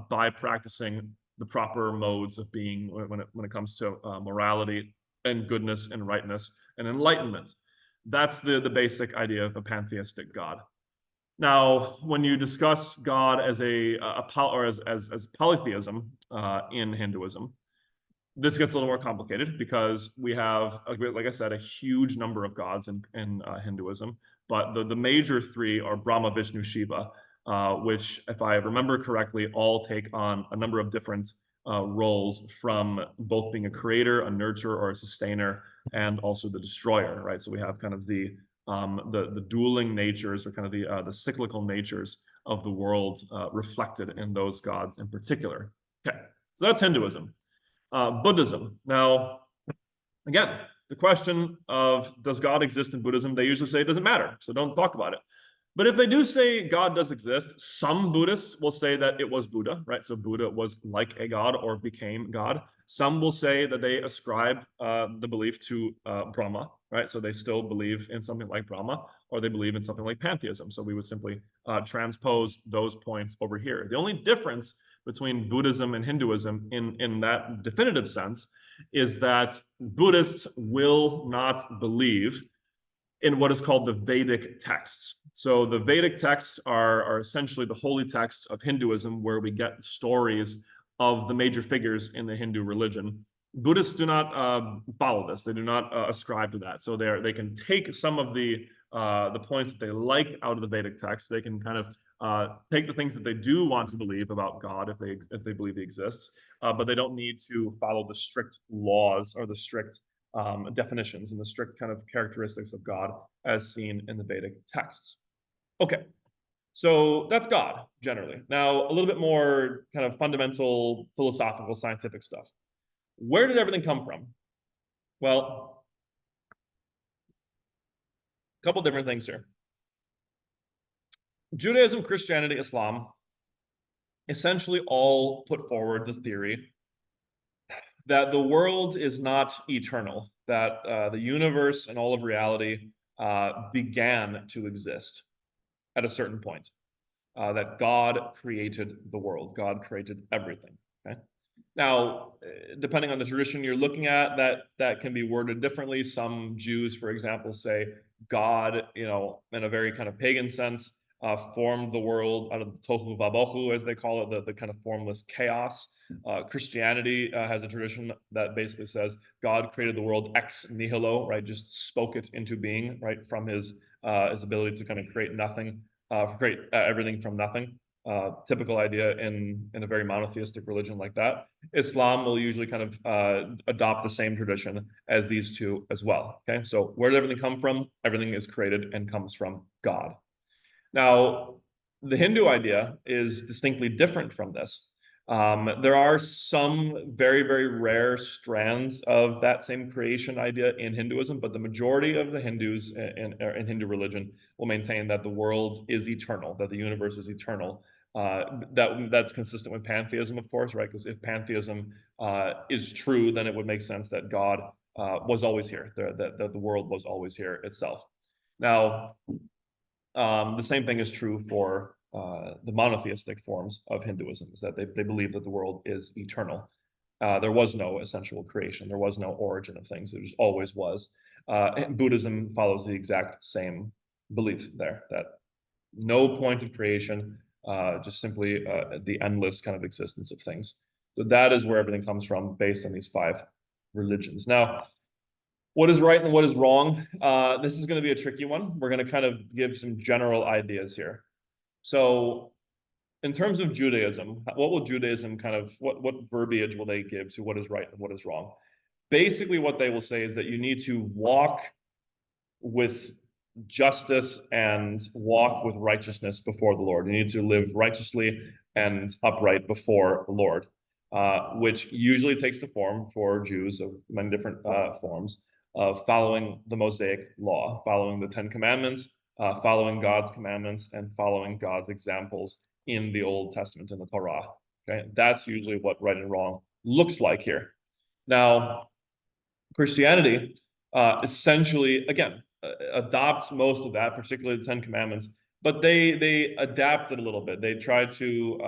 by practicing the proper modes of being when it comes to morality and goodness and rightness and enlightenment. That's the basic idea of a pantheistic God. Now, when you discuss God as as polytheism in Hinduism, this gets a little more complicated because we have, like I said, a huge number of gods in Hinduism, but the major three are Brahma, Vishnu, Shiva, which, if I remember correctly, all take on a number of different roles, from both being a creator, a nurturer, or a sustainer, and also the destroyer, right? So we have kind of the dueling natures, or kind of the cyclical natures of the world reflected in those gods in particular. Okay, so that's Hinduism. Buddhism. Now, again, the question of does God exist in Buddhism, they usually say it doesn't matter, so don't talk about it. But if they do say God does exist, some Buddhists will say that it was Buddha, right? So Buddha was like a god or became God. Some will say that they ascribe the belief to Brahma, right? So they still believe in something like Brahma, or they believe in something like pantheism. So we would simply transpose those points over here. The only difference between Buddhism and Hinduism in that definitive sense is that Buddhists will not believe in what is called the Vedic texts. So the Vedic texts are essentially the holy texts of Hinduism, where we get stories of the major figures in the Hindu religion. Buddhists do not follow this. They do not ascribe to that. So they can take some of the points that they like out of the Vedic texts. They can kind of take the things that they do want to believe about God, if they believe he exists, but they don't need to follow the strict laws or the strict definitions and the strict kind of characteristics of God as seen in the Vedic texts. Okay, so that's God generally. Now, a little bit more kind of fundamental philosophical scientific stuff. Where did everything come from? Well, a couple different things here. Judaism, Christianity, Islam essentially all put forward the theory that the world is not eternal, that the universe and all of reality began to exist at a certain point, that God created the world, God created everything. Okay. Now, depending on the tradition you're looking at, that can be worded differently. Some Jews, for example, say God, in a very kind of pagan sense, formed the world out of the tohu vabohu, as they call it, the kind of formless chaos. Christianity has a tradition that basically says God created the world ex nihilo, right? Just spoke it into being, right, from his ability to kind of create nothing, create everything from nothing. typical idea in a very monotheistic religion like that. Islam will usually kind of adopt the same tradition as these two as well. Okay, so where did everything come from? Everything is created and comes from God. Now, the Hindu idea is distinctly different from this. There are some very, very rare strands of that same creation idea in Hinduism, but the majority of the Hindus in Hindu religion will maintain that the world is eternal, that the universe is eternal. That's consistent with pantheism, of course, right? Because if pantheism is true, then it would make sense that God was always here, that the world was always here itself. Now, the same thing is true for the monotheistic forms of Hinduism, is that they believe that the world is eternal. There was no essential creation. There was no origin of things. It just always was. Buddhism follows the exact same belief there, that no point of creation, just simply the endless kind of existence of things. So that is where everything comes from based on these five religions. Now, what is right and what is wrong? This is going to be a tricky one. We're going to kind of give some general ideas here. So in terms of Judaism, what will Judaism kind of, what verbiage will they give to what is right and what is wrong? Basically, what they will say is that you need to walk with justice and walk with righteousness before the Lord. You need to live righteously and upright before the Lord, which usually takes the form for Jews of many different forms of following the Mosaic law, following the Ten Commandments, following God's commandments, and following God's examples in the Old Testament, in the Torah. Okay, that's usually what right and wrong looks like here. Now, Christianity essentially, again, adopts most of that, particularly the Ten Commandments, but they adapt it a little bit. They try to,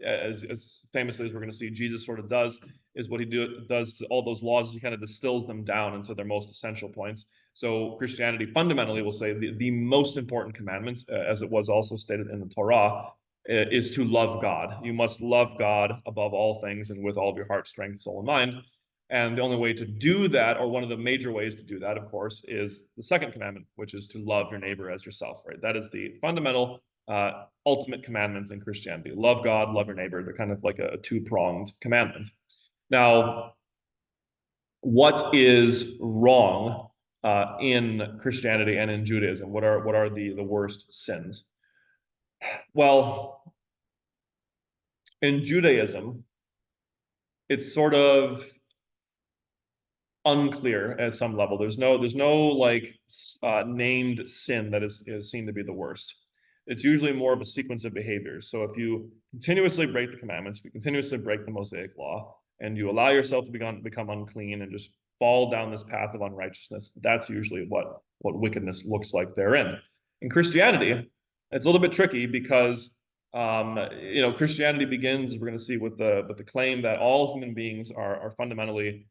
as famously as we're going to see, Jesus sort of does, is what he does to all those laws, he kind of distills them down into their most essential points. So Christianity fundamentally will say the most important commandments, as it was also stated in the Torah, is to love God. You must love God above all things and with all of your heart, strength, soul, and mind. And the only way to do that, or one of the major ways to do that, of course, is the second commandment, which is to love your neighbor as yourself, right? That is the fundamental, ultimate commandments in Christianity. Love God, love your neighbor. They're kind of like a two-pronged commandment. Now, what is wrong in Christianity and in Judaism? What are the worst sins? Well, in Judaism, it's sort of unclear at some level. There's no like named sin that is seen to be the worst. It's usually more of a sequence of behaviors. So if you continuously break the commandments, if you continuously break the Mosaic law, and you allow yourself to become unclean and just fall down this path of unrighteousness, that's usually what wickedness looks like therein. In Christianity, it's a little bit tricky because Christianity begins, we're going to see, with the claim that all human beings are fundamentally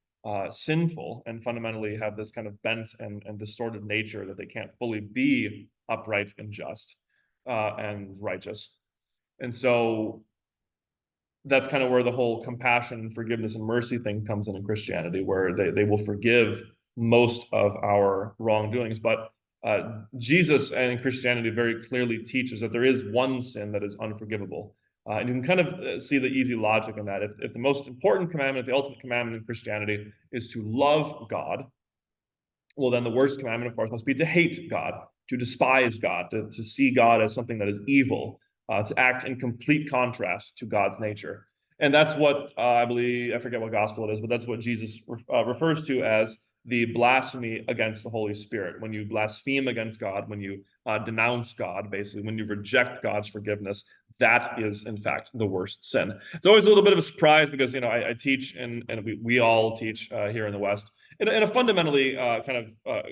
sinful and fundamentally have this kind of bent and distorted nature, that they can't fully be upright and just and righteous. And so that's kind of where the whole compassion, forgiveness, and mercy thing comes in Christianity, where they will forgive most of our wrongdoings. But Jesus and Christianity very clearly teaches that there is one sin that is unforgivable. And you can kind of see the easy logic in that. If the most important commandment, the ultimate commandment in Christianity, is to love God, well, then the worst commandment, of course, must be to hate God, to despise God, to see God as something that is evil, to act in complete contrast to God's nature. And that's what I believe, I forget what gospel it is, but that's what Jesus refers to as the blasphemy against the Holy Spirit. When you blaspheme against God, when you denounce God, basically, when you reject God's forgiveness, that is, in fact, the worst sin. It's always a little bit of a surprise because, I teach, and we all teach here in the West, in a fundamentally kind of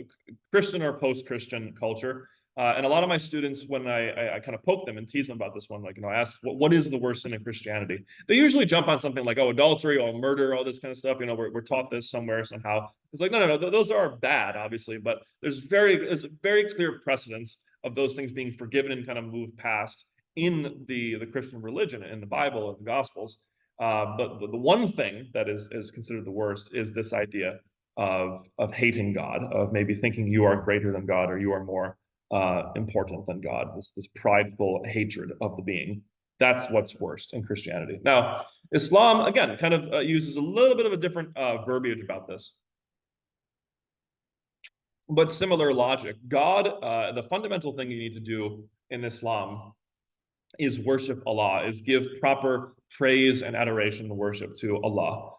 Christian or post-Christian culture. And a lot of my students, when I kind of poke them and tease them about this one, like, I ask, what is the worst sin in Christianity? They usually jump on something like, oh, adultery or murder, all this kind of stuff. We're taught this somewhere, somehow. It's like, no, those are bad, obviously, but there's very clear precedence of those things being forgiven and kind of moved past in the Christian religion, in the Bible, and the Gospels. But the one thing that is considered the worst is this idea of hating God, of maybe thinking you are greater than God or you are more important than God, this prideful hatred of the being. That's what's worst in Christianity. Now, Islam, again, kind of uses a little bit of a different verbiage about this, but similar logic. God, the fundamental thing you need to do in Islam is worship Allah, is give proper praise and adoration and worship to Allah,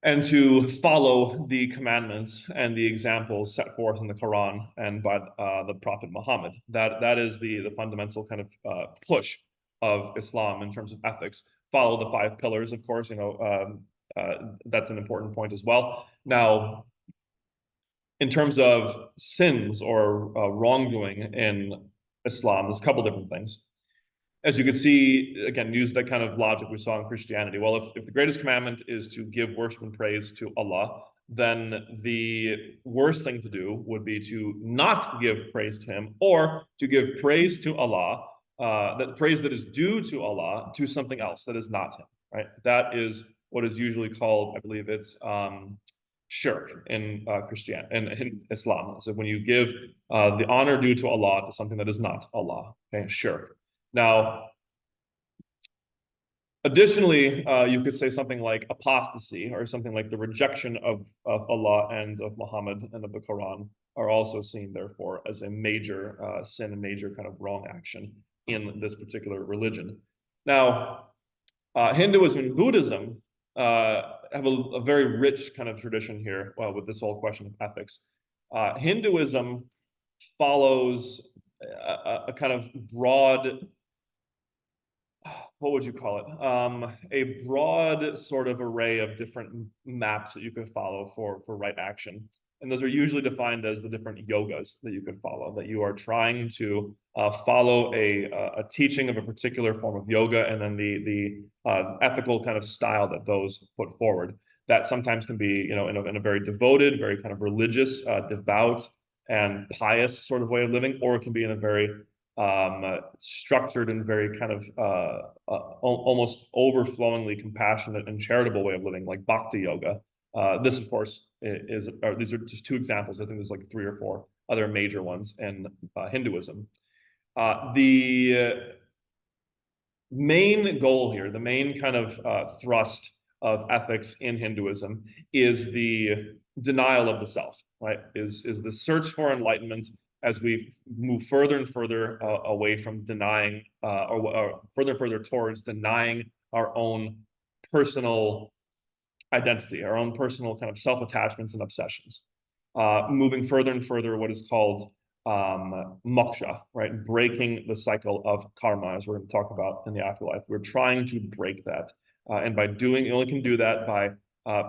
and to follow the commandments and the examples set forth in the Quran and by the Prophet Muhammad. That is the fundamental kind of push of Islam in terms of ethics. Follow the 5 pillars, of course. That's an important point as well. Now, in terms of sins or wrongdoing in Islam, there's a couple different things. As you can see, again, use that kind of logic we saw in Christianity. Well, if the greatest commandment is to give worship and praise to Allah, then the worst thing to do would be to not give praise to him, or to give praise to Allah, that praise that is due to Allah, to something else that is not him, right? That is what is usually called, I believe it's shirk in Christianity and in Islam. So when you give the honor due to Allah to something that is not Allah, okay, shirk. Now, additionally, you could say something like apostasy, or something like the rejection of Allah and of Muhammad and of the Quran are also seen, therefore, as a major sin, a major kind of wrong action in this particular religion. Now, Hinduism and Buddhism have a very rich kind of tradition here with this whole question of ethics. Hinduism follows a kind of broad, what would you call it? A broad sort of array of different maps that you could follow for right action. And those are usually defined as the different yogas that you could follow, that you are trying to follow a teaching of a particular form of yoga, and then the ethical kind of style that those put forward. That sometimes can be, in a very devoted, very kind of religious, devout, and pious sort of way of living, or it can be in a very structured and very kind of almost overflowingly compassionate and charitable way of living, like bhakti yoga. This, of course, these are just 2 examples. I think there's like 3 or 4 other major ones in Hinduism. The main goal here, the main kind of thrust of ethics in Hinduism, is the denial of the self, right? Is the search for enlightenment as we move further and further away from denying, or further and further towards denying our own personal identity, our own personal kind of self-attachments and obsessions. Moving further and further what is called moksha, right? Breaking the cycle of karma, as we're going to talk about in the afterlife. We're trying to break that. And by doing, you only can do that by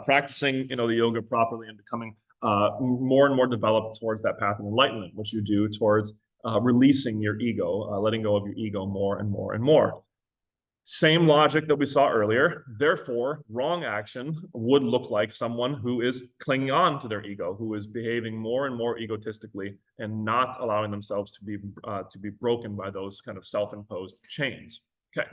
practicing, the yoga properly and becoming more and more developed towards that path of enlightenment, which you do towards releasing your ego, letting go of your ego more and more and more. Same logic that we saw earlier. Therefore, wrong action would look like someone who is clinging on to their ego, who is behaving more and more egotistically and not allowing themselves to be broken by those kind of self-imposed chains. Okay.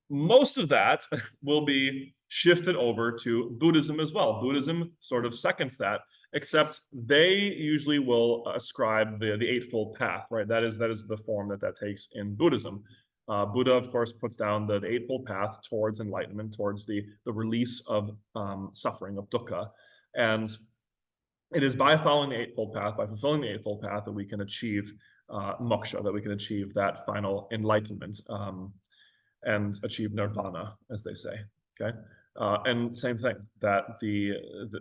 Most of that will be shifted over to Buddhism as well. Buddhism sort of seconds that, except they usually will ascribe the Eightfold Path, right? That is the form that takes in Buddhism. Buddha, of course, puts down the Eightfold Path towards enlightenment, towards the release of suffering, of dukkha. And it is by following the Eightfold Path, by fulfilling the Eightfold Path, that we can achieve moksha, that we can achieve that final enlightenment and achieve nirvana, as they say. Okay. And same thing, that the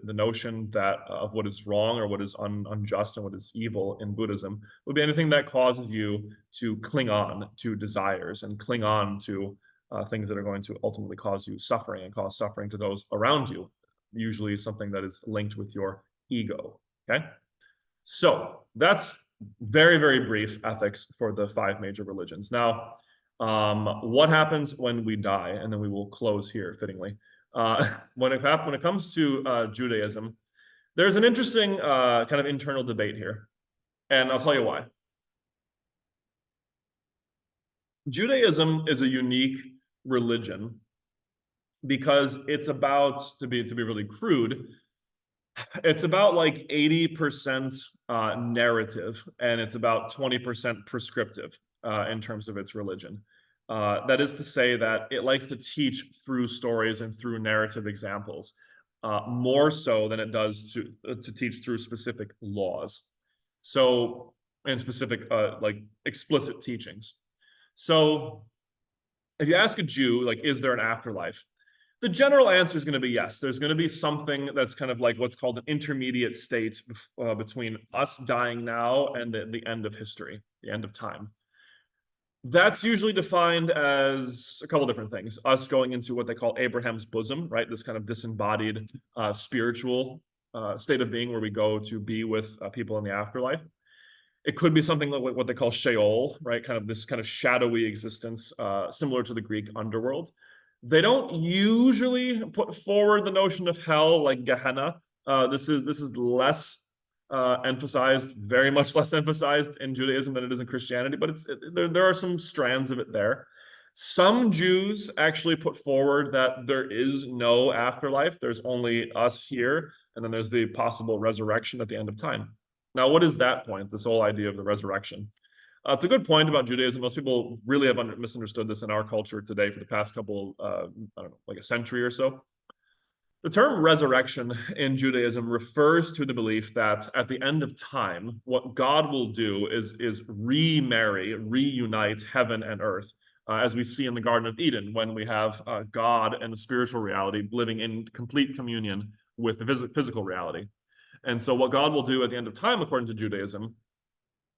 notion that of what is wrong or what is unjust and what is evil in Buddhism would be anything that causes you to cling on to desires and cling on to things that are going to ultimately cause you suffering and cause suffering to those around you, usually something that is linked with your ego. Okay, so that's very, very brief ethics for the 5 major religions. Now, what happens when we die? And then we will close here fittingly. When it comes to Judaism, there's an interesting kind of internal debate here, and I'll tell you why. Judaism is a unique religion because it's about, to be really crude, it's about like 80% narrative, and it's about 20% prescriptive in terms of its religion. That is to say that it likes to teach through stories and through narrative examples, more so than it does to teach through specific laws. So, and specific like explicit teachings. So, if you ask a Jew, like, is there an afterlife? The general answer is going to be yes. There's going to be something that's kind of like what's called an intermediate state between us dying now and the end of history, the end of time. That's usually defined as a couple different things. Us going into what they call Abraham's bosom, right? This kind of disembodied spiritual state of being where we go to be with people in the afterlife. It could be something like what they call Sheol, right? Kind of this kind of shadowy existence, similar to the Greek underworld. They don't usually put forward the notion of hell like Gehenna. This is less emphasized, very much less emphasized in Judaism than it is in Christianity, but there are some strands of it there. Some Jews actually put forward that there is no afterlife. There's only us here, and then there's the possible resurrection at the end of time. Now, what is that point, this whole idea of the resurrection? It's a good point about Judaism. Most people really have misunderstood this in our culture today for the past couple, I don't know, like a century or so. The term resurrection in Judaism refers to the belief that at the end of time, what God will do is remarry, reunite heaven and earth, as we see in the Garden of Eden, when we have God and the spiritual reality living in complete communion with the physical reality. And so what God will do at the end of time, according to Judaism,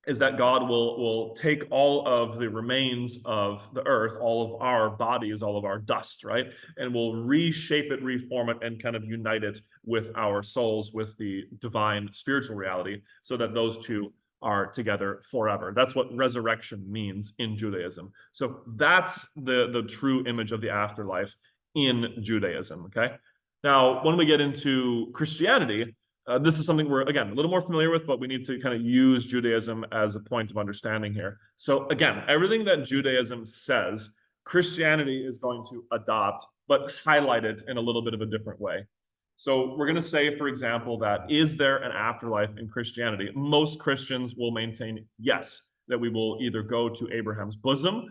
is that God will take all of the remains of the earth, all of our bodies, all of our dust, right? And will reshape it, reform it, and kind of unite it with our souls, with the divine spiritual reality, so that those two are together forever. That's what resurrection means in Judaism. So that's the true image of the afterlife in Judaism, okay? Now, when we get into Christianity, this is something we're, again, a little more familiar with, but we need to kind of use Judaism as a point of understanding here. So again, everything that Judaism says, Christianity is going to adopt, but highlight it in a little bit of a different way. So we're going to say, for example, that is there an afterlife in Christianity? Most Christians will maintain yes, that we will either go to Abraham's bosom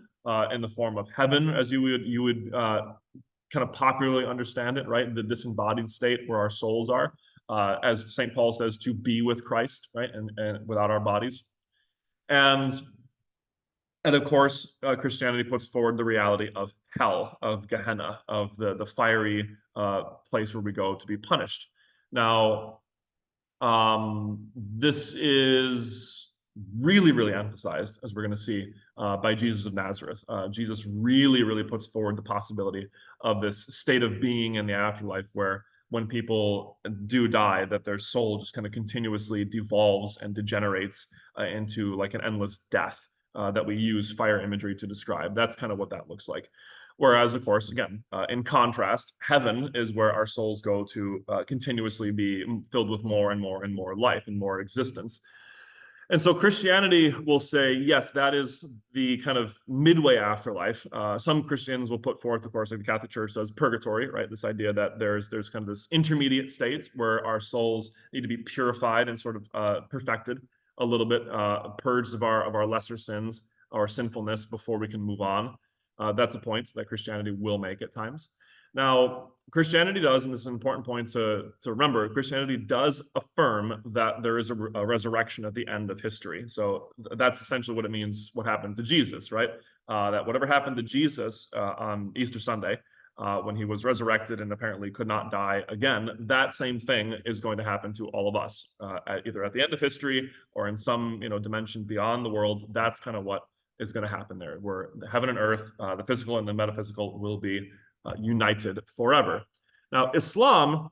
in the form of heaven, as you would kind of popularly understand it, right? The disembodied state where our souls are, as St. Paul says, to be with Christ, right? And without our bodies. And of course, Christianity puts forward the reality of hell, of Gehenna, of the fiery place where we go to be punished. Now, this is really, really emphasized, as we're going to see, by Jesus of Nazareth. Jesus really puts forward the possibility of this state of being in the afterlife where when people do die, that their soul just kind of continuously devolves and degenerates into like an endless death that we use fire imagery to describe. That's kind of what that looks like. Whereas, of course, again, in contrast, heaven is where our souls go to continuously be filled with more and more and more life and more existence. And so Christianity will say, yes, that is the kind of midway afterlife. Some Christians will put forth, of course, like the Catholic Church does, purgatory, right? This idea that there's kind of this intermediate state where our souls need to be purified and sort of perfected a little bit, purged of our lesser sins, our sinfulness before we can move on. That's a point that Christianity will make at times. Now, Christianity does, and this is an important point to remember, Christianity does affirm that there is a resurrection at the end of history. So that's essentially what it means, what happened to Jesus, right? That whatever happened to Jesus on Easter Sunday, when he was resurrected and apparently could not die again, that same thing is going to happen to all of us, either at the end of history or in some dimension beyond the world. That's kind of what is going to happen there, where heaven and earth, the physical and the metaphysical, will be united forever. Now, Islam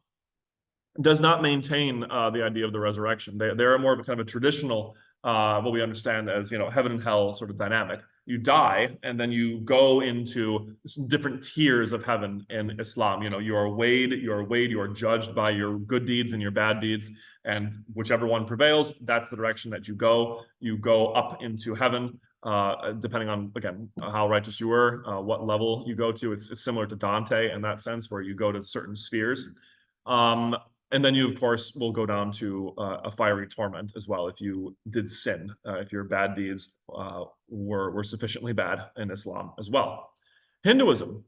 does not maintain the idea of the resurrection. They are more of a kind of a traditional, what we understand as heaven and hell sort of dynamic. You die, and then you go into different tiers of heaven in Islam. You are weighed, you are judged by your good deeds and your bad deeds, and whichever one prevails, that's the direction that you go. You go up into heaven. Depending on, again, how righteous you were, what level you go to. It's similar to Dante in that sense, where you go to certain spheres. And then you, of course, will go down to a fiery torment as well if you did sin, if your bad deeds were sufficiently bad in Islam as well. Hinduism.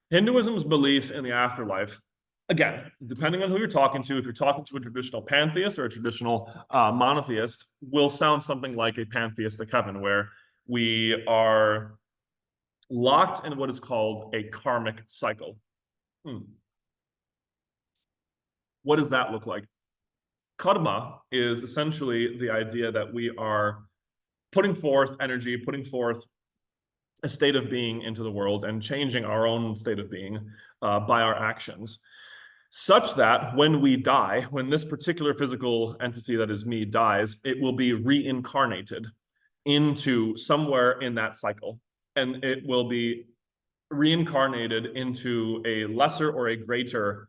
Hinduism's belief in the afterlife, again, depending on who you're talking to, if you're talking to a traditional pantheist or a traditional monotheist, will sound something like a pantheistic heaven, where we are locked in what is called a karmic cycle. What does that look like? Karma is essentially the idea that we are putting forth energy, putting forth a state of being into the world and changing our own state of being by our actions, such that when we die, when this particular physical entity that is me dies, it will be reincarnated into somewhere in that cycle. And it will be reincarnated into a lesser or a greater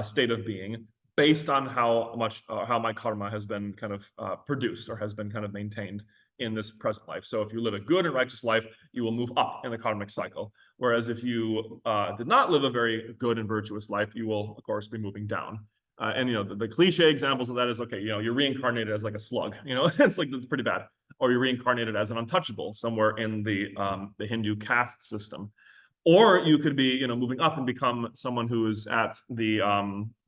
state of being based on how my karma has been kind of produced or has been kind of maintained in this present life. So if you live a good and righteous life, you will move up in the karmic cycle. Whereas if you did not live a very good and virtuous life, you will, of course, be moving down. And the cliche examples of that is, okay, you're reincarnated as like a slug, it's like, that's pretty bad. Or you're reincarnated as an untouchable somewhere in the Hindu caste system. Or you could be, moving up and become someone who is at the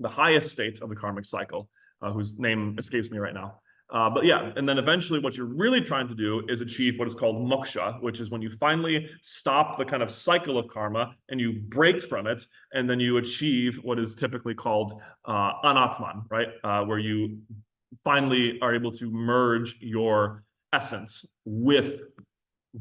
highest state of the karmic cycle, whose name escapes me right now. But yeah, and then eventually what you're really trying to do is achieve what is called moksha, which is when you finally stop the kind of cycle of karma and you break from it, and then you achieve what is typically called anatman, right? Where you finally are able to merge your essence with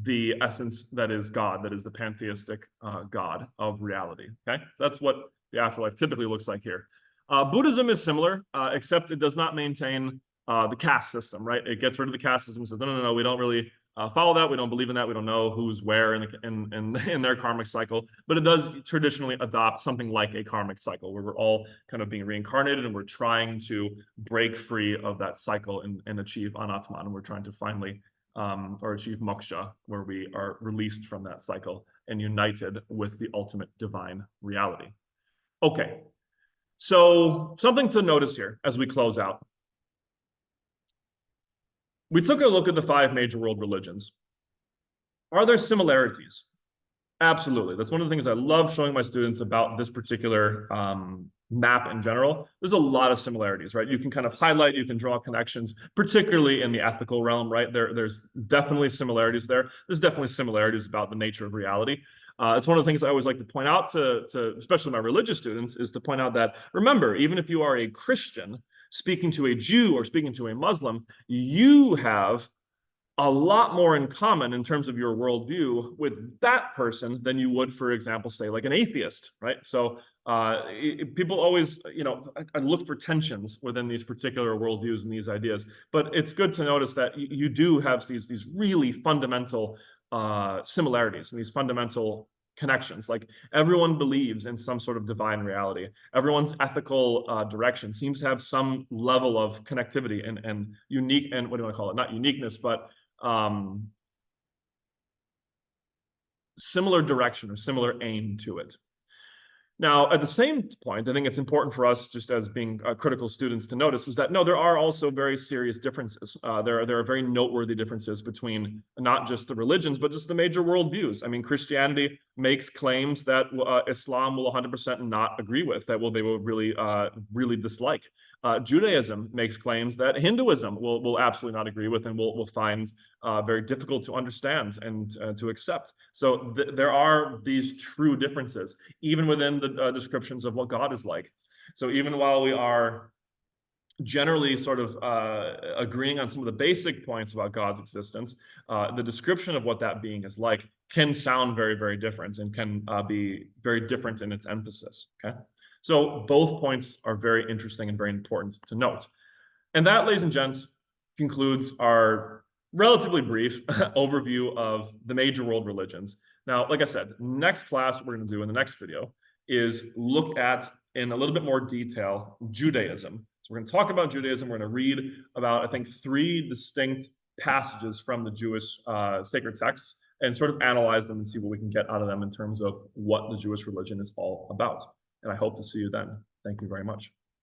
the essence that is God, that is the pantheistic God of reality. Okay, that's what the afterlife typically looks like here. Buddhism is similar, except it does not maintain the caste system, right? It gets rid of the caste system and says, no, we don't really follow that. We don't believe in that. We don't know who's where in their karmic cycle. But it does traditionally adopt something like a karmic cycle, where we're all kind of being reincarnated and we're trying to break free of that cycle and achieve anatman. And we're trying to finally or achieve moksha, where we are released from that cycle and united with the ultimate divine reality. Okay, so something to notice here as we close out. We took a look at the 5 major world religions. Are there similarities? Absolutely. That's one of the things I love showing my students about this particular map in general. There's a lot of similarities, right? You can kind of highlight, you can draw connections, particularly in the ethical realm, right? There's definitely similarities there. There's definitely similarities about the nature of reality. It's one of the things I always like to point out to especially my religious students, is to point out that, remember, even if you are a Christian speaking to a Jew or speaking to a Muslim, you have a lot more in common in terms of your worldview with that person than you would, for example, say like an atheist, right? So people always, I look for tensions within these particular worldviews and these ideas, but it's good to notice that you do have these really fundamental similarities and these fundamental connections. Like, everyone believes in some sort of divine reality. Everyone's ethical direction seems to have some level of connectivity and unique, and what do you want to call it? Not uniqueness, but similar direction or similar aim to it. Now, at the same point, I think it's important for us, just as being critical students, to notice is that, no, there are also very serious differences. There are very noteworthy differences between not just the religions, but just the major worldviews. I mean, Christianity makes claims that Islam will 100% not agree with, that they will really dislike. Judaism makes claims that Hinduism will absolutely not agree with and will find very difficult to understand and to accept. So there are these true differences, even within the descriptions of what God is like. So even while we are generally sort of agreeing on some of the basic points about God's existence, the description of what that being is like can sound very, very different and can be very different in its emphasis, okay? So both points are very interesting and very important to note. And that, ladies and gents, concludes our relatively brief overview of the major world religions. Now, like I said, next class we're going to do in the next video is look at, in a little bit more detail, Judaism. So we're going to talk about Judaism. We're going to read about, I think, 3 distinct passages from the Jewish sacred texts and sort of analyze them and see what we can get out of them in terms of what the Jewish religion is all about. And I hope to see you then. Thank you very much.